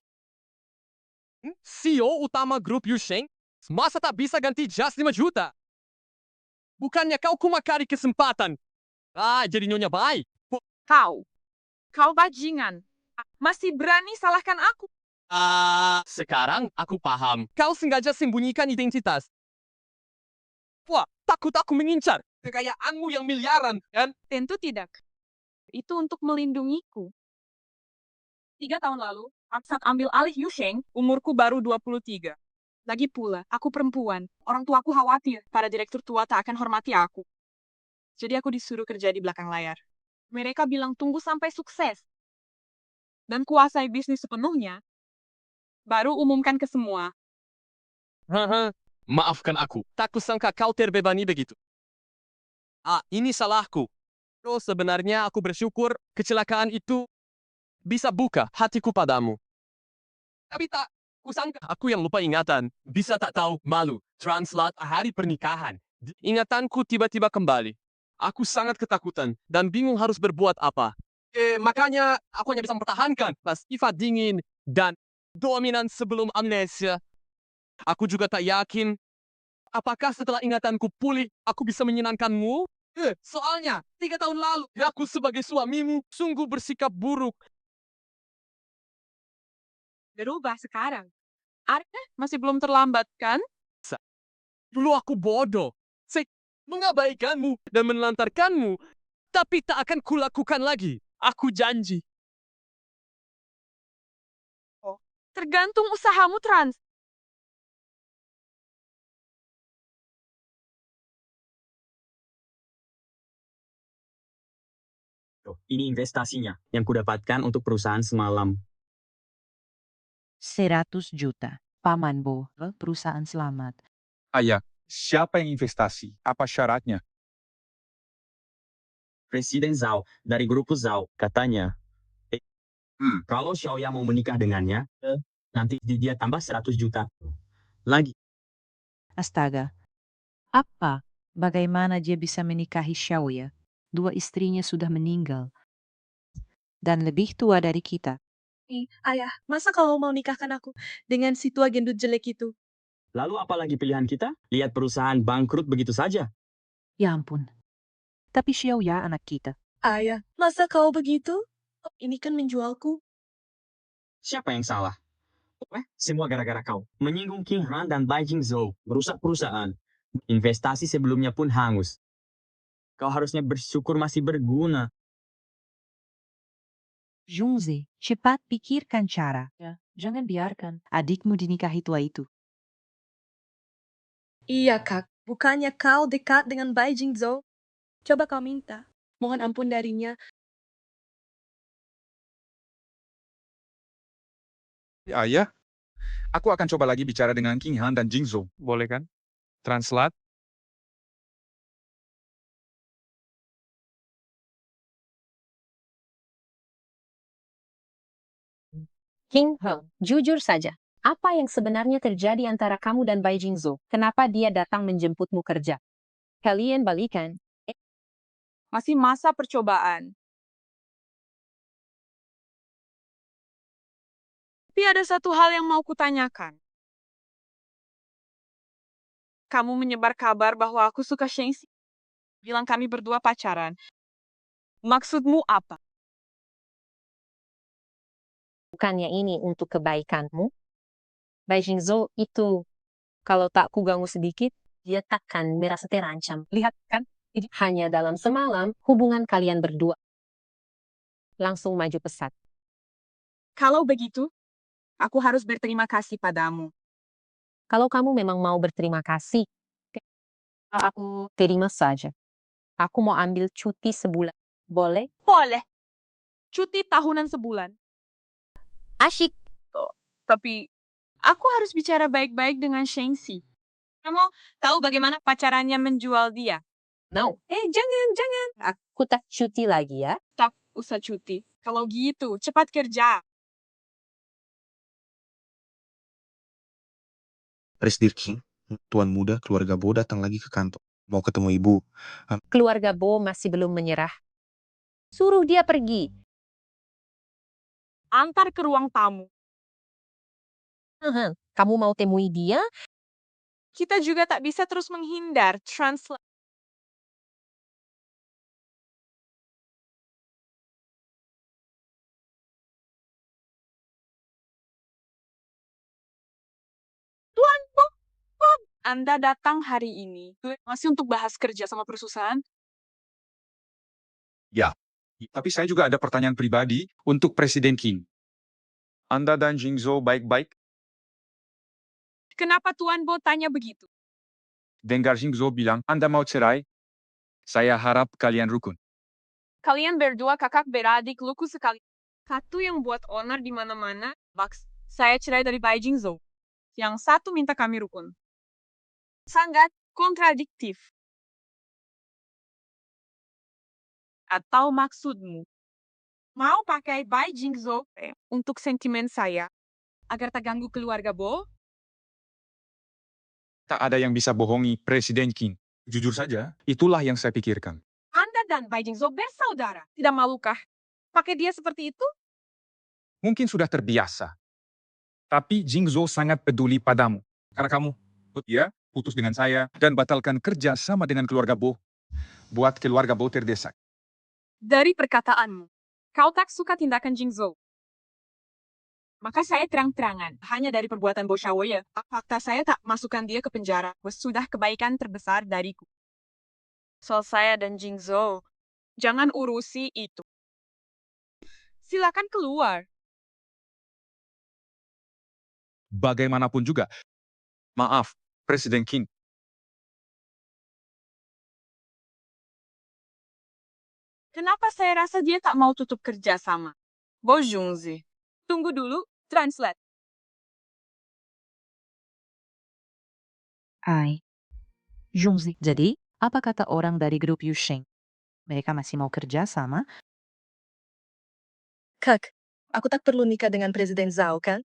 CEO utama grup Yusheng, masa tak bisa ganti jas 5 juta? Bukannya kau kumakari kesempatan. Jadi nyonya baik. Kau bajingan. Masih berani salahkan aku. Sekarang aku paham. Kau sengaja sembunyikan identitas. Wah, takut aku mengincar kekayaanmu yang miliaran, kan? Tentu tidak. Itu untuk melindungiku. 3 tahun lalu, saat ambil alih Yusheng, umurku baru 23. Lagi pula, aku perempuan. Orang tuaku khawatir para direktur tua tak akan hormati aku. Jadi aku disuruh kerja di belakang layar. Mereka bilang tunggu sampai sukses. Dan kuasai bisnis sepenuhnya. Baru umumkan ke semua. Maafkan aku. Tak kusangka kau terbebani begitu. Ini salahku. Terus sebenarnya aku bersyukur kecelakaan itu bisa buka hatiku padamu. Tapi tak kusangka aku yang lupa ingatan. Bisa tak tahu malu. Translat hari pernikahan. Ingatanku tiba-tiba kembali. Aku sangat ketakutan dan bingung harus berbuat apa. Makanya aku hanya bisa mempertahankan sifat dingin dan dominan sebelum amnesia. Aku juga tak yakin apakah setelah ingatanku pulih aku bisa menyenangkanmu. Soalnya 3 tahun lalu aku sebagai suamimu sungguh bersikap buruk. Berubah sekarang. Masih belum terlambat, kan? Dulu aku bodoh. Saya mengabaikanmu dan menelantarkanmu. Tapi tak akan kulakukan lagi. Aku janji. Tergantung usahamu, Trans. Ini investasinya yang kudapatkan untuk perusahaan semalam. 100 juta. Paman Bo, perusahaan selamat. Ayah, siapa yang investasi? Apa syaratnya? Presiden Zhao dari grup Zhao katanya. Kalau Xiaoya mau menikah dengannya, nanti dia tambah 100 juta. Lagi. Astaga. Apa? Bagaimana dia bisa menikahi Xiaoya? 2 istrinya sudah meninggal. Dan lebih tua dari kita. Ayah, masa kau mau nikahkan aku dengan si tua gendut jelek itu? Lalu apalagi pilihan kita? Lihat perusahaan bangkrut begitu saja. Ya ampun. Tapi Xiaoya anak kita. Ayah, masa kau begitu? Ini kan menjualku. Siapa yang salah? Semua gara-gara kau. Menyinggung King Han dan Beijing Zhou. Merusak perusahaan. Investasi sebelumnya pun hangus. Kau harusnya bersyukur masih berguna. Junze, cepat pikirkan cara. Ya, jangan biarkan adikmu dinikahi tua itu. Iya, Kak. Bukannya kau dekat dengan Bai Jingzhou? Coba kau minta. Mohon ampun darinya. Ayah, aku akan coba lagi bicara dengan King Han dan Jingzhou. Boleh kan? Translate. King Heng, jujur saja. Apa yang sebenarnya terjadi antara kamu dan Bai Jingzhou? Kenapa dia datang menjemputmu kerja? Kalian balikan. Masih masa percobaan. Tapi ada satu hal yang mau kutanyakan. Kamu menyebar kabar bahwa aku suka Shengxi. Bilang kami berdua pacaran. Maksudmu apa? Bukannya ini untuk kebaikanmu? Bai Jingzhou itu, kalau tak kuganggu sedikit, dia takkan merasa terancam. Lihat kan, hanya dalam semalam hubungan kalian berdua langsung maju pesat. Kalau begitu, aku harus berterima kasih padamu. Kalau kamu memang mau berterima kasih, aku terima saja. Aku mau ambil cuti sebulan. Boleh? Boleh. Cuti tahunan sebulan. Asyik. Tapi, aku harus bicara baik-baik dengan Shengxi. Kamu tahu bagaimana pacarannya menjual dia? No. Jangan. Aku tak cuti lagi ya. Tak usah cuti. Kalau gitu, cepat kerja. Presiden King, Tuan Muda keluarga Bo datang lagi ke kantor. Mau ketemu ibu. Keluarga Bo masih belum menyerah. Suruh dia pergi. Antar ke ruang tamu. Kamu mau temui dia? Kita juga tak bisa terus menghindar. Translate. Tuan Bo, Anda datang hari ini. Masih untuk bahas kerja sama perusahaan? Ya, tapi saya juga ada pertanyaan pribadi untuk Presiden King. Anda dan Jingzhou baik-baik? Kenapa Tuan Bo tanya begitu? Dengar Jingzhou bilang Anda mau cerai? Saya harap kalian rukun. Kalian berdua kakak beradik luku sekali. Satu yang buat onar di mana-mana. Max, saya cerai dari Bai Jingzhou. Yang satu minta kami rukun. Sangat kontradiktif. Atau maksudmu, mau pakai Bai Jingzhou untuk sentimen saya, agar tak ganggu keluarga Bo? Tak ada yang bisa bohongi Presiden King. Jujur saja, itulah yang saya pikirkan. Anda dan Bai Jingzhou bersaudara. Tidak malukah pakai dia seperti itu? Mungkin sudah terbiasa. Tapi Jingzhou sangat peduli padamu. Karena kamu, ya, putus dengan saya, dan batalkan kerja sama dengan keluarga Bo. Buat keluarga Bo terdesak. Dari perkataanmu, kau tak suka tindakan Jingzhou. Maka saya terang-terangan, hanya dari perbuatan Bo Xiaoye, fakta saya tak masukkan dia ke penjara. Sudah kebaikan terbesar dariku. Soal saya dan Jingzhou, jangan urusi itu. Silakan keluar. Bagaimanapun juga. Maaf, Presiden King. Kenapa saya rasa dia tak mau tutup kerja sama? Bo Junzi. Tunggu dulu, translate. Junzi. Jadi, apa kata orang dari grup Yusheng? Mereka masih mau kerja sama? Kak, aku tak perlu nikah dengan Presiden Zhao, kan?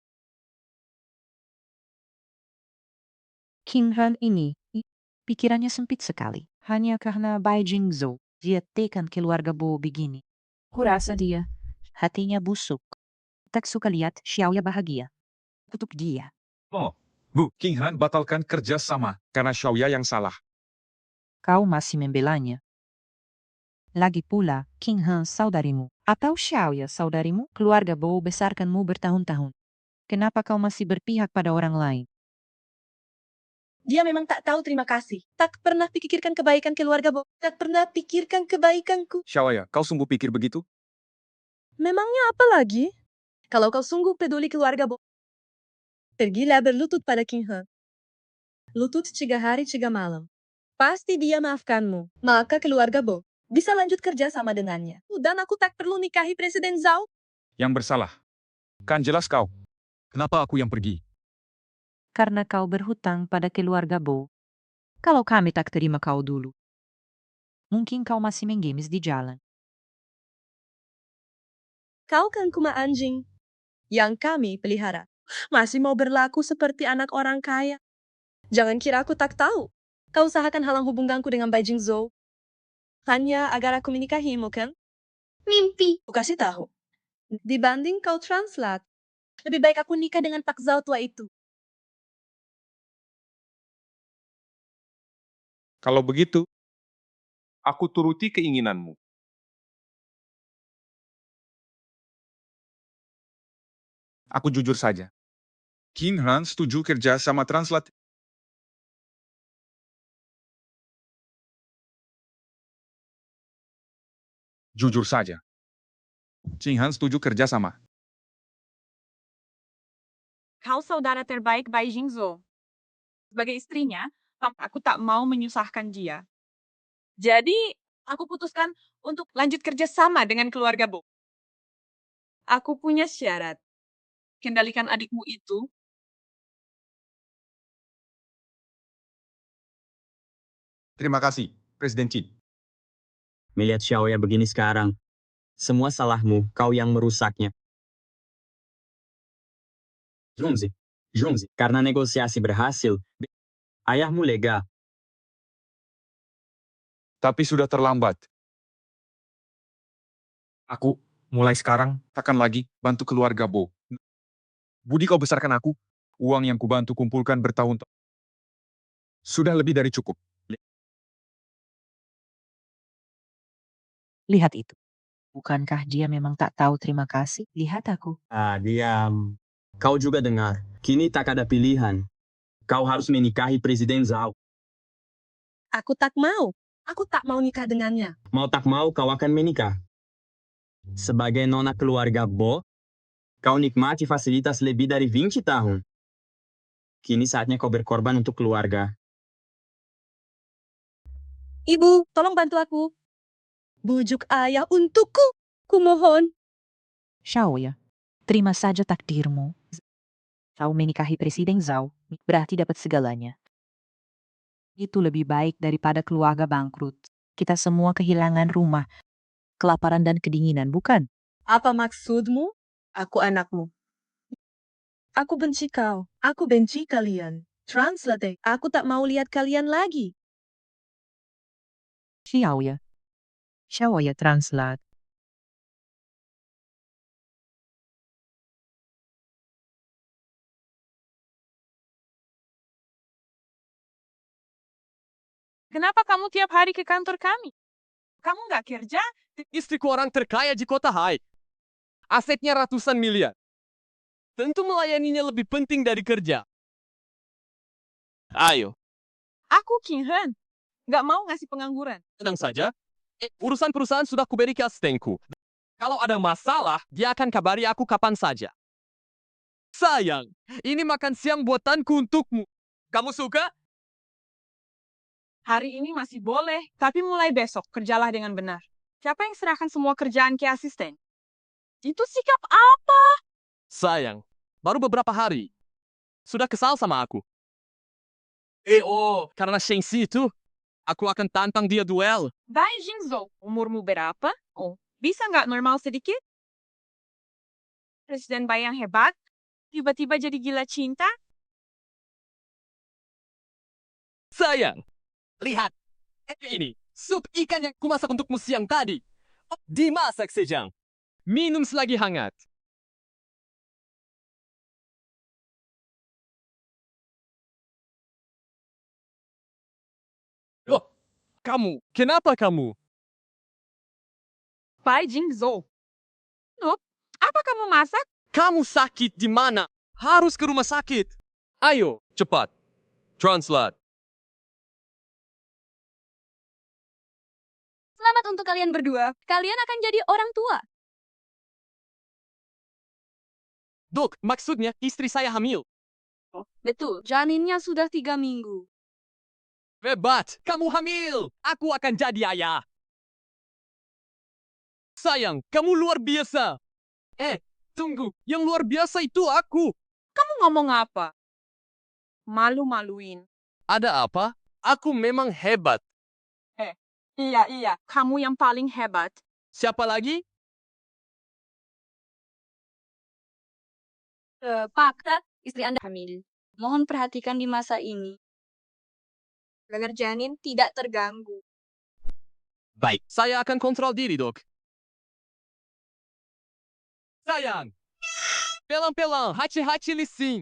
King Han ini, pikirannya sempit sekali. Hanya karena Bai Jingzhou, dia tekan keluarga Bo begini. Kurasa dia, hatinya busuk. Tak suka lihat Xiaoya bahagia. Kutuk dia. Oh, Bu, King Han batalkan kerja sama karena Xiaoya yang salah. Kau masih membelanya. Lagi pula, King Han saudarimu, atau Xiaoya saudarimu, keluarga Bo besarkanmu bertahun-tahun. Kenapa kau masih berpihak pada orang lain? Dia memang tak tahu terima kasih. Tak pernah pikirkan kebaikan keluarga Bo. Tak pernah pikirkan kebaikanku. Xiaoya, kau sungguh pikir begitu? Memangnya apa lagi? Kalau kau sungguh peduli keluarga Bo, pergilah berlutut pada King Han. Lutut 3 hari 3 malam. Pasti dia maafkanmu. Maka keluarga Bo bisa lanjut kerja sama dengannya. Dan aku tak perlu nikahi Presiden Zhao. Yang bersalah. Kan jelas kau. Kenapa aku yang pergi? Karena kau berhutang pada keluarga Bo. Kalau kami tak terima kau dulu, mungkin kau masih menggemis di jalan. Kau kan kuma anjing yang kami pelihara. Masih mau berlaku seperti anak orang kaya. Jangan kira aku tak tahu. Kau usahakan halang hubunganku dengan Bai Jingzhou. Hanya agar aku menikahimu, kan? Mimpi. Aku kasih tahu. Dibanding kau translate, lebih baik aku nikah dengan Pak Zhao tua itu. Kalau begitu, aku turuti keinginanmu. Aku jujur saja. Qin Han setuju kerja sama Translate. Jujur saja. Qin Han setuju kerja sama. Kau saudara terbaik Bai Jingzhou. Sebagai istrinya, aku tak mau menyusahkan dia. Jadi, aku putuskan untuk lanjut kerja sama dengan keluarga Bo. Aku punya syarat. Kendalikan adikmu itu. Terima kasih, Presiden Qin. Melihat Xiaoya begini sekarang, semua salahmu, kau yang merusaknya. Zhongzi, karena negosiasi berhasil, ayahmu lega. Tapi sudah terlambat. Aku, mulai sekarang, takkan lagi bantu keluarga Bo. Budi kau besarkan aku, uang yang kubantu kumpulkan bertahun-tahun. Sudah lebih dari cukup. Lihat itu. Bukankah dia memang tak tahu terima kasih? Lihat aku. Diam. Kau juga dengar, kini tak ada pilihan. Kau harus menikahi Presiden Zhao. Aku tak mau. Aku tak mau nikah dengannya. Mau tak mau, kau akan menikah. Sebagai nona keluarga Bo, kau nikmati fasilitas lebih dari 20 tahun. Kini saatnya kau berkorban untuk keluarga. Ibu, tolong bantu aku. Bujuk ayah untukku. Kumohon. Xiaoya, terima saja takdirmu. Kau menikahi Presiden Zhao, berarti dapat segalanya. Itu lebih baik daripada keluarga bangkrut. Kita semua kehilangan rumah, kelaparan dan kedinginan, bukan? Apa maksudmu? Aku anakmu. Aku benci kau. Aku benci kalian. Translate. Aku tak mau lihat kalian lagi. Xiaoya. Xiaoya translate. Kenapa kamu tiap hari ke kantor kami? Kamu nggak kerja? Istriku orang terkaya di kota Hai. Asetnya ratusan miliar. Tentu melayaninya lebih penting dari kerja. Ayo, Aku King Han. Nggak mau ngasih pengangguran. tenang saja. Urusan perusahaan sudah kuberi ke asistenku. Kalau ada masalah, dia akan kabari aku kapan saja. Sayang, ini makan siang buatanku untukmu. Kamu suka? Hari ini masih boleh, tapi mulai besok kerjalah dengan benar. Siapa yang serahkan semua kerjaan ke asisten? Itu sikap apa? Sayang, baru beberapa hari. Sudah kesal sama aku. Karena Shengxi itu, aku akan tantang dia duel. Bai Jingzhou, umurmu berapa? Oh, bisa nggak normal sedikit? Presiden Bai yang hebat, tiba-tiba jadi gila cinta? Sayang, lihat. Ini, sup ikan yang kumasak untukmu siang tadi. Dimasak sejam. Minum selagi hangat. Oh, kamu, kenapa kamu? Bai Jingzhou. Loh, apa kamu masak? Kamu sakit di mana? Harus ke rumah sakit. Ayo, cepat. Translate. Selamat untuk kalian berdua. Kalian akan jadi orang tua. Dok, maksudnya istri saya hamil. Betul, janinnya sudah 3 minggu. Hebat, kamu hamil. Aku akan jadi ayah. Sayang, kamu luar biasa. Tunggu. Yang luar biasa itu aku. Kamu ngomong apa? Malu-maluin. Ada apa? Aku memang hebat. Iya, kamu yang paling hebat. Siapa lagi? Pak, istri Anda hamil. Mohon perhatikan di masa ini. Agar janin tidak terganggu. Baik, saya akan kontrol diri, dok. Sayang. Pelang-pelang, haci-haci lising.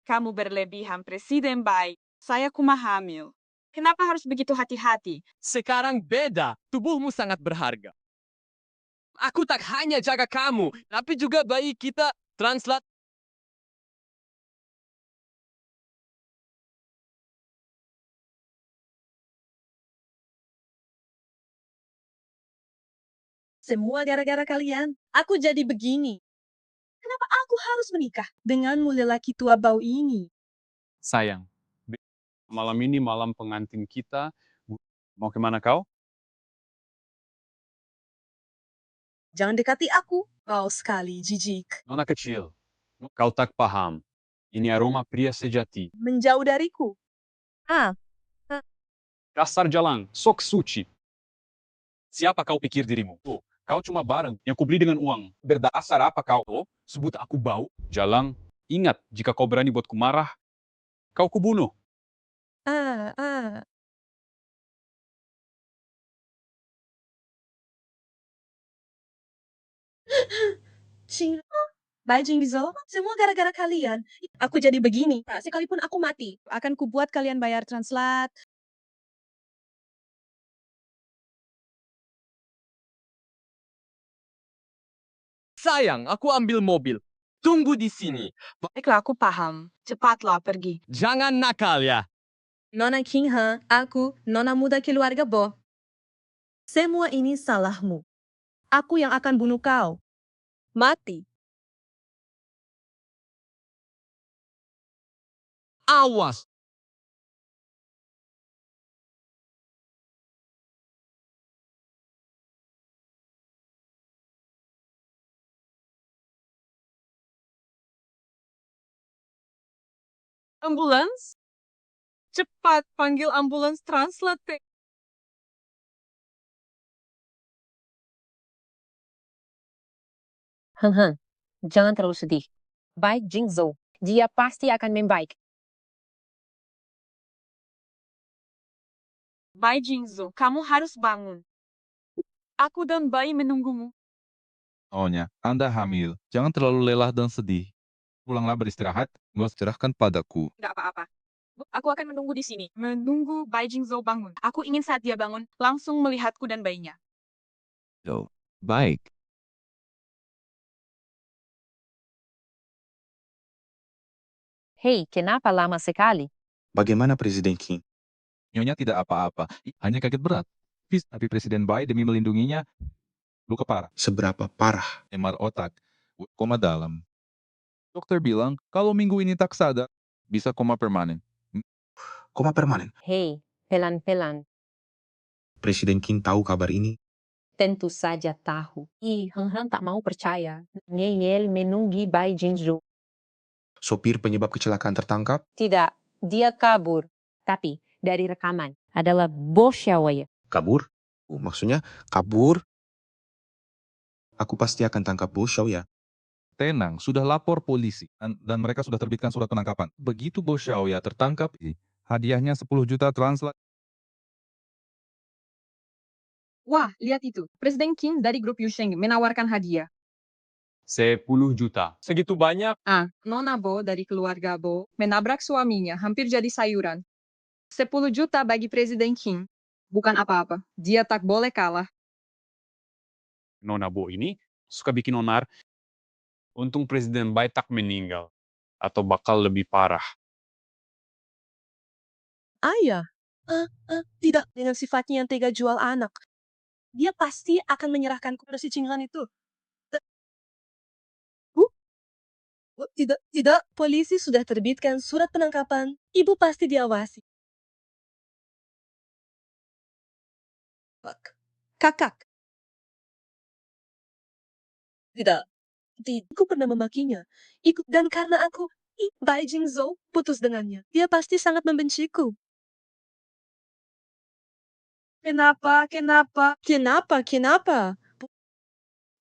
Kamu berlebihan, Presiden baik. Saya kumaha hamil. Kenapa harus begitu hati-hati? Sekarang beda, tubuhmu sangat berharga. Aku tak hanya jaga kamu, tapi juga bayi kita. Translat. Semua gara-gara kalian. Aku jadi begini. Kenapa aku harus menikah denganmu lelaki tua bau ini? Sayang, malam ini malam pengantin kita. Mau kemana kau? Jangan dekati aku. Bau sekali, jijik. Nona kecil, kau tak paham. Ini aroma pria sejati. Menjauh dariku. Dasar jalan, sok suci. Siapa kau pikir dirimu? Oh, kau cuma barang yang kubeli dengan uang. Berdasar apa kau? Oh, sebut aku bau. Jalang, ingat jika kau berani buatku marah, kau kubunuh. Cing, Bajing Bizo, semua gara-gara kalian. Aku jadi begini. Sekalipun aku mati, akan kubuat kalian bayar translat. Sayang, aku ambil mobil. Tunggu di sini. Baiklah, aku paham. Cepatlah pergi. Jangan nakal ya. Nona King Ha, aku, nona muda keluarga Bo. Semua ini salahmu. Aku yang akan bunuh kau. Mati. Awas. Ambulans? Cepat panggil ambulans translate. Jangan terlalu sedih. Baik Jingzhou, dia pasti akan membaik. Bai Jingzo, kamu harus bangun. Aku dan bayi menunggumu. Nyonya, Anda hamil. Jangan terlalu lelah dan sedih. Pulanglah beristirahat, serahkan padaku. Tidak apa-apa. Aku akan menunggu di sini. Menunggu Bai Jingzo bangun. Aku ingin saat dia bangun, langsung melihatku dan bayinya. Oh, baik. Hei, kenapa lama sekali? Bagaimana Presiden King? Nyonya tidak apa-apa, hanya kaget berat. Tapi Presiden Bai demi melindunginya, luka parah. Seberapa parah? MR otak, koma dalam. Dokter bilang, kalau minggu ini tak sadar, bisa koma permanen. Koma permanen. Hei, pelan-pelan. Presiden King tahu kabar ini? Tentu saja tahu. Heng Heng tak mau percaya. Ngeyel menunggu Bai Jingzhou. Sopir penyebab kecelakaan tertangkap? Tidak, dia kabur. Tapi dari rekaman adalah Bo Xiaowei. Kabur? Maksudnya kabur? Aku pasti akan tangkap Bo Xiao ya. Tenang, sudah lapor polisi, dan mereka sudah terbitkan surat penangkapan. Begitu Bo Xiaoya tertangkap, hadiahnya 10 juta translat. Wah, lihat itu. Presiden Qin dari grup Yusheng menawarkan hadiah. 10 juta. Segitu banyak? Nona Bo dari keluarga Bo menabrak suaminya hampir jadi sayuran. 10 juta bagi Presiden Qin. Bukan apa-apa. Dia tak boleh kalah. Nona Bo ini suka bikin onar. Untung Presiden Bai tak meninggal. Atau bakal lebih parah. Ayah. Tidak dengan sifatnya yang tega jual anak. Dia pasti akan menyerahkanku pada si Cinghan itu. Tidak. Polisi sudah terbitkan surat penangkapan. Ibu pasti diawasi. Kakak. Tidak. Aku pernah memakinya. Dan karena aku Bai Jingzhou putus dengannya. Dia pasti sangat membenciku. Kenapa?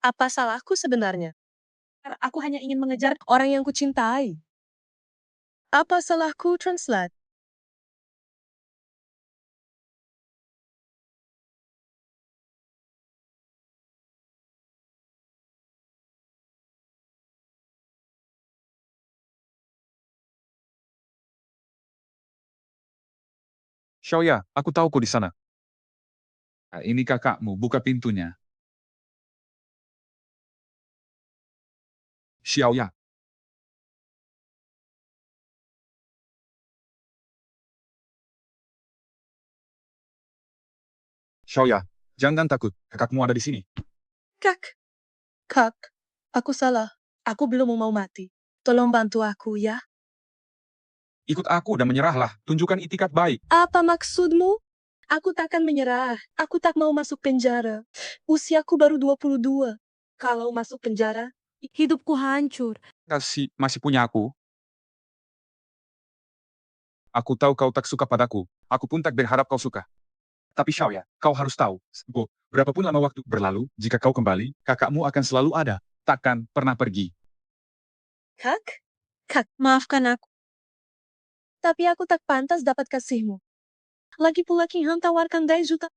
Apa salahku sebenarnya? Aku hanya ingin mengejar orang yang kucintai. Apa salahku, Translate? Xiaoya, aku tahu kau di sana. Nah, ini kakakmu, buka pintunya. Xiaoya. Xiaoya, jangan takut. Kakakmu ada di sini. Kak, aku salah. Aku belum mau mati. Tolong bantu aku ya. Ikut aku dan menyerahlah. Tunjukkan itikat baik. Apa maksudmu? Aku takkan menyerah. Aku tak mau masuk penjara. Usiaku baru 22. Kalau masuk penjara, hidupku hancur. Masih punya aku. Aku tahu kau tak suka padaku. Aku pun tak berharap kau suka. Tapi Xiaoya, kau harus tahu. Berapapun lama waktu berlalu, jika kau kembali, kakakmu akan selalu ada. Takkan pernah pergi. Kak, maafkan aku. Tapi aku tak pantas dapat kasihmu. Lagi pula King Han tawarkan 2 juta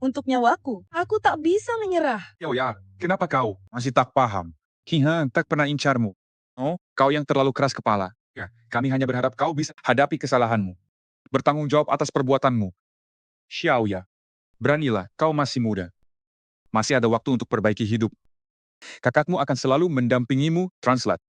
untuk nyawaku. Aku tak bisa menyerah. Xiaoya, kenapa kau masih tak paham? King Han tak pernah incarmu. Oh, kau yang terlalu keras kepala. Ya, kami hanya berharap kau bisa hadapi kesalahanmu. Bertanggung jawab atas perbuatanmu. Xiaoya, beranilah, kau masih muda. Masih ada waktu untuk perbaiki hidup. Kakakmu akan selalu mendampingimu, Translate.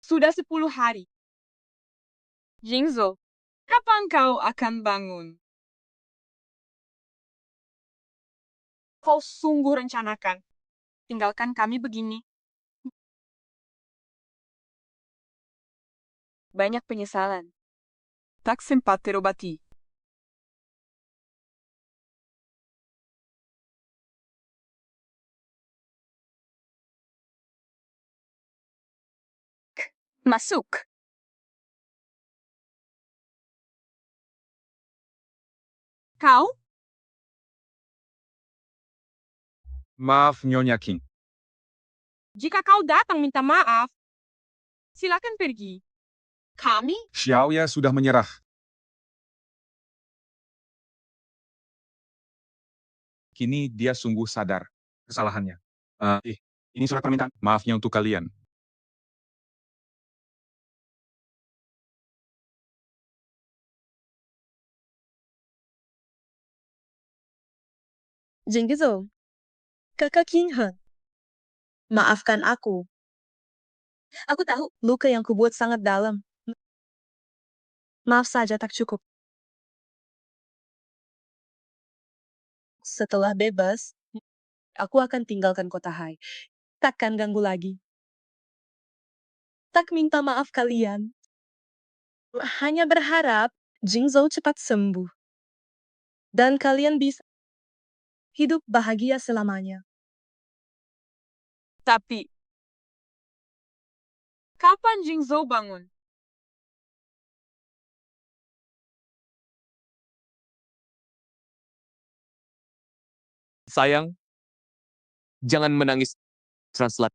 Sudah 10 hari. Jingzhou, kapan kau akan bangun? Kau sungguh rencanakan. Tinggalkan kami begini. Banyak penyesalan. Tak sempat terobati. Masuk. Kau? Maaf, Nyonya King. Jika kau datang minta maaf, silakan pergi. Kami? Xiaoya sudah menyerah. Kini dia sungguh sadar kesalahannya. Ini surat permintaan maafnya untuk kalian. Jingzhou, kakak King Han. Maafkan aku. Aku tahu luka yang kubuat sangat dalam. Maaf saja tak cukup. Setelah bebas, aku akan tinggalkan kota Hai. Takkan ganggu lagi. Tak minta maaf kalian. Hanya berharap Jingzhou cepat sembuh. Dan kalian bisa hidup bahagia selamanya. Tapi, kapan Jingzhou bangun? Sayang, jangan menangis, Translate.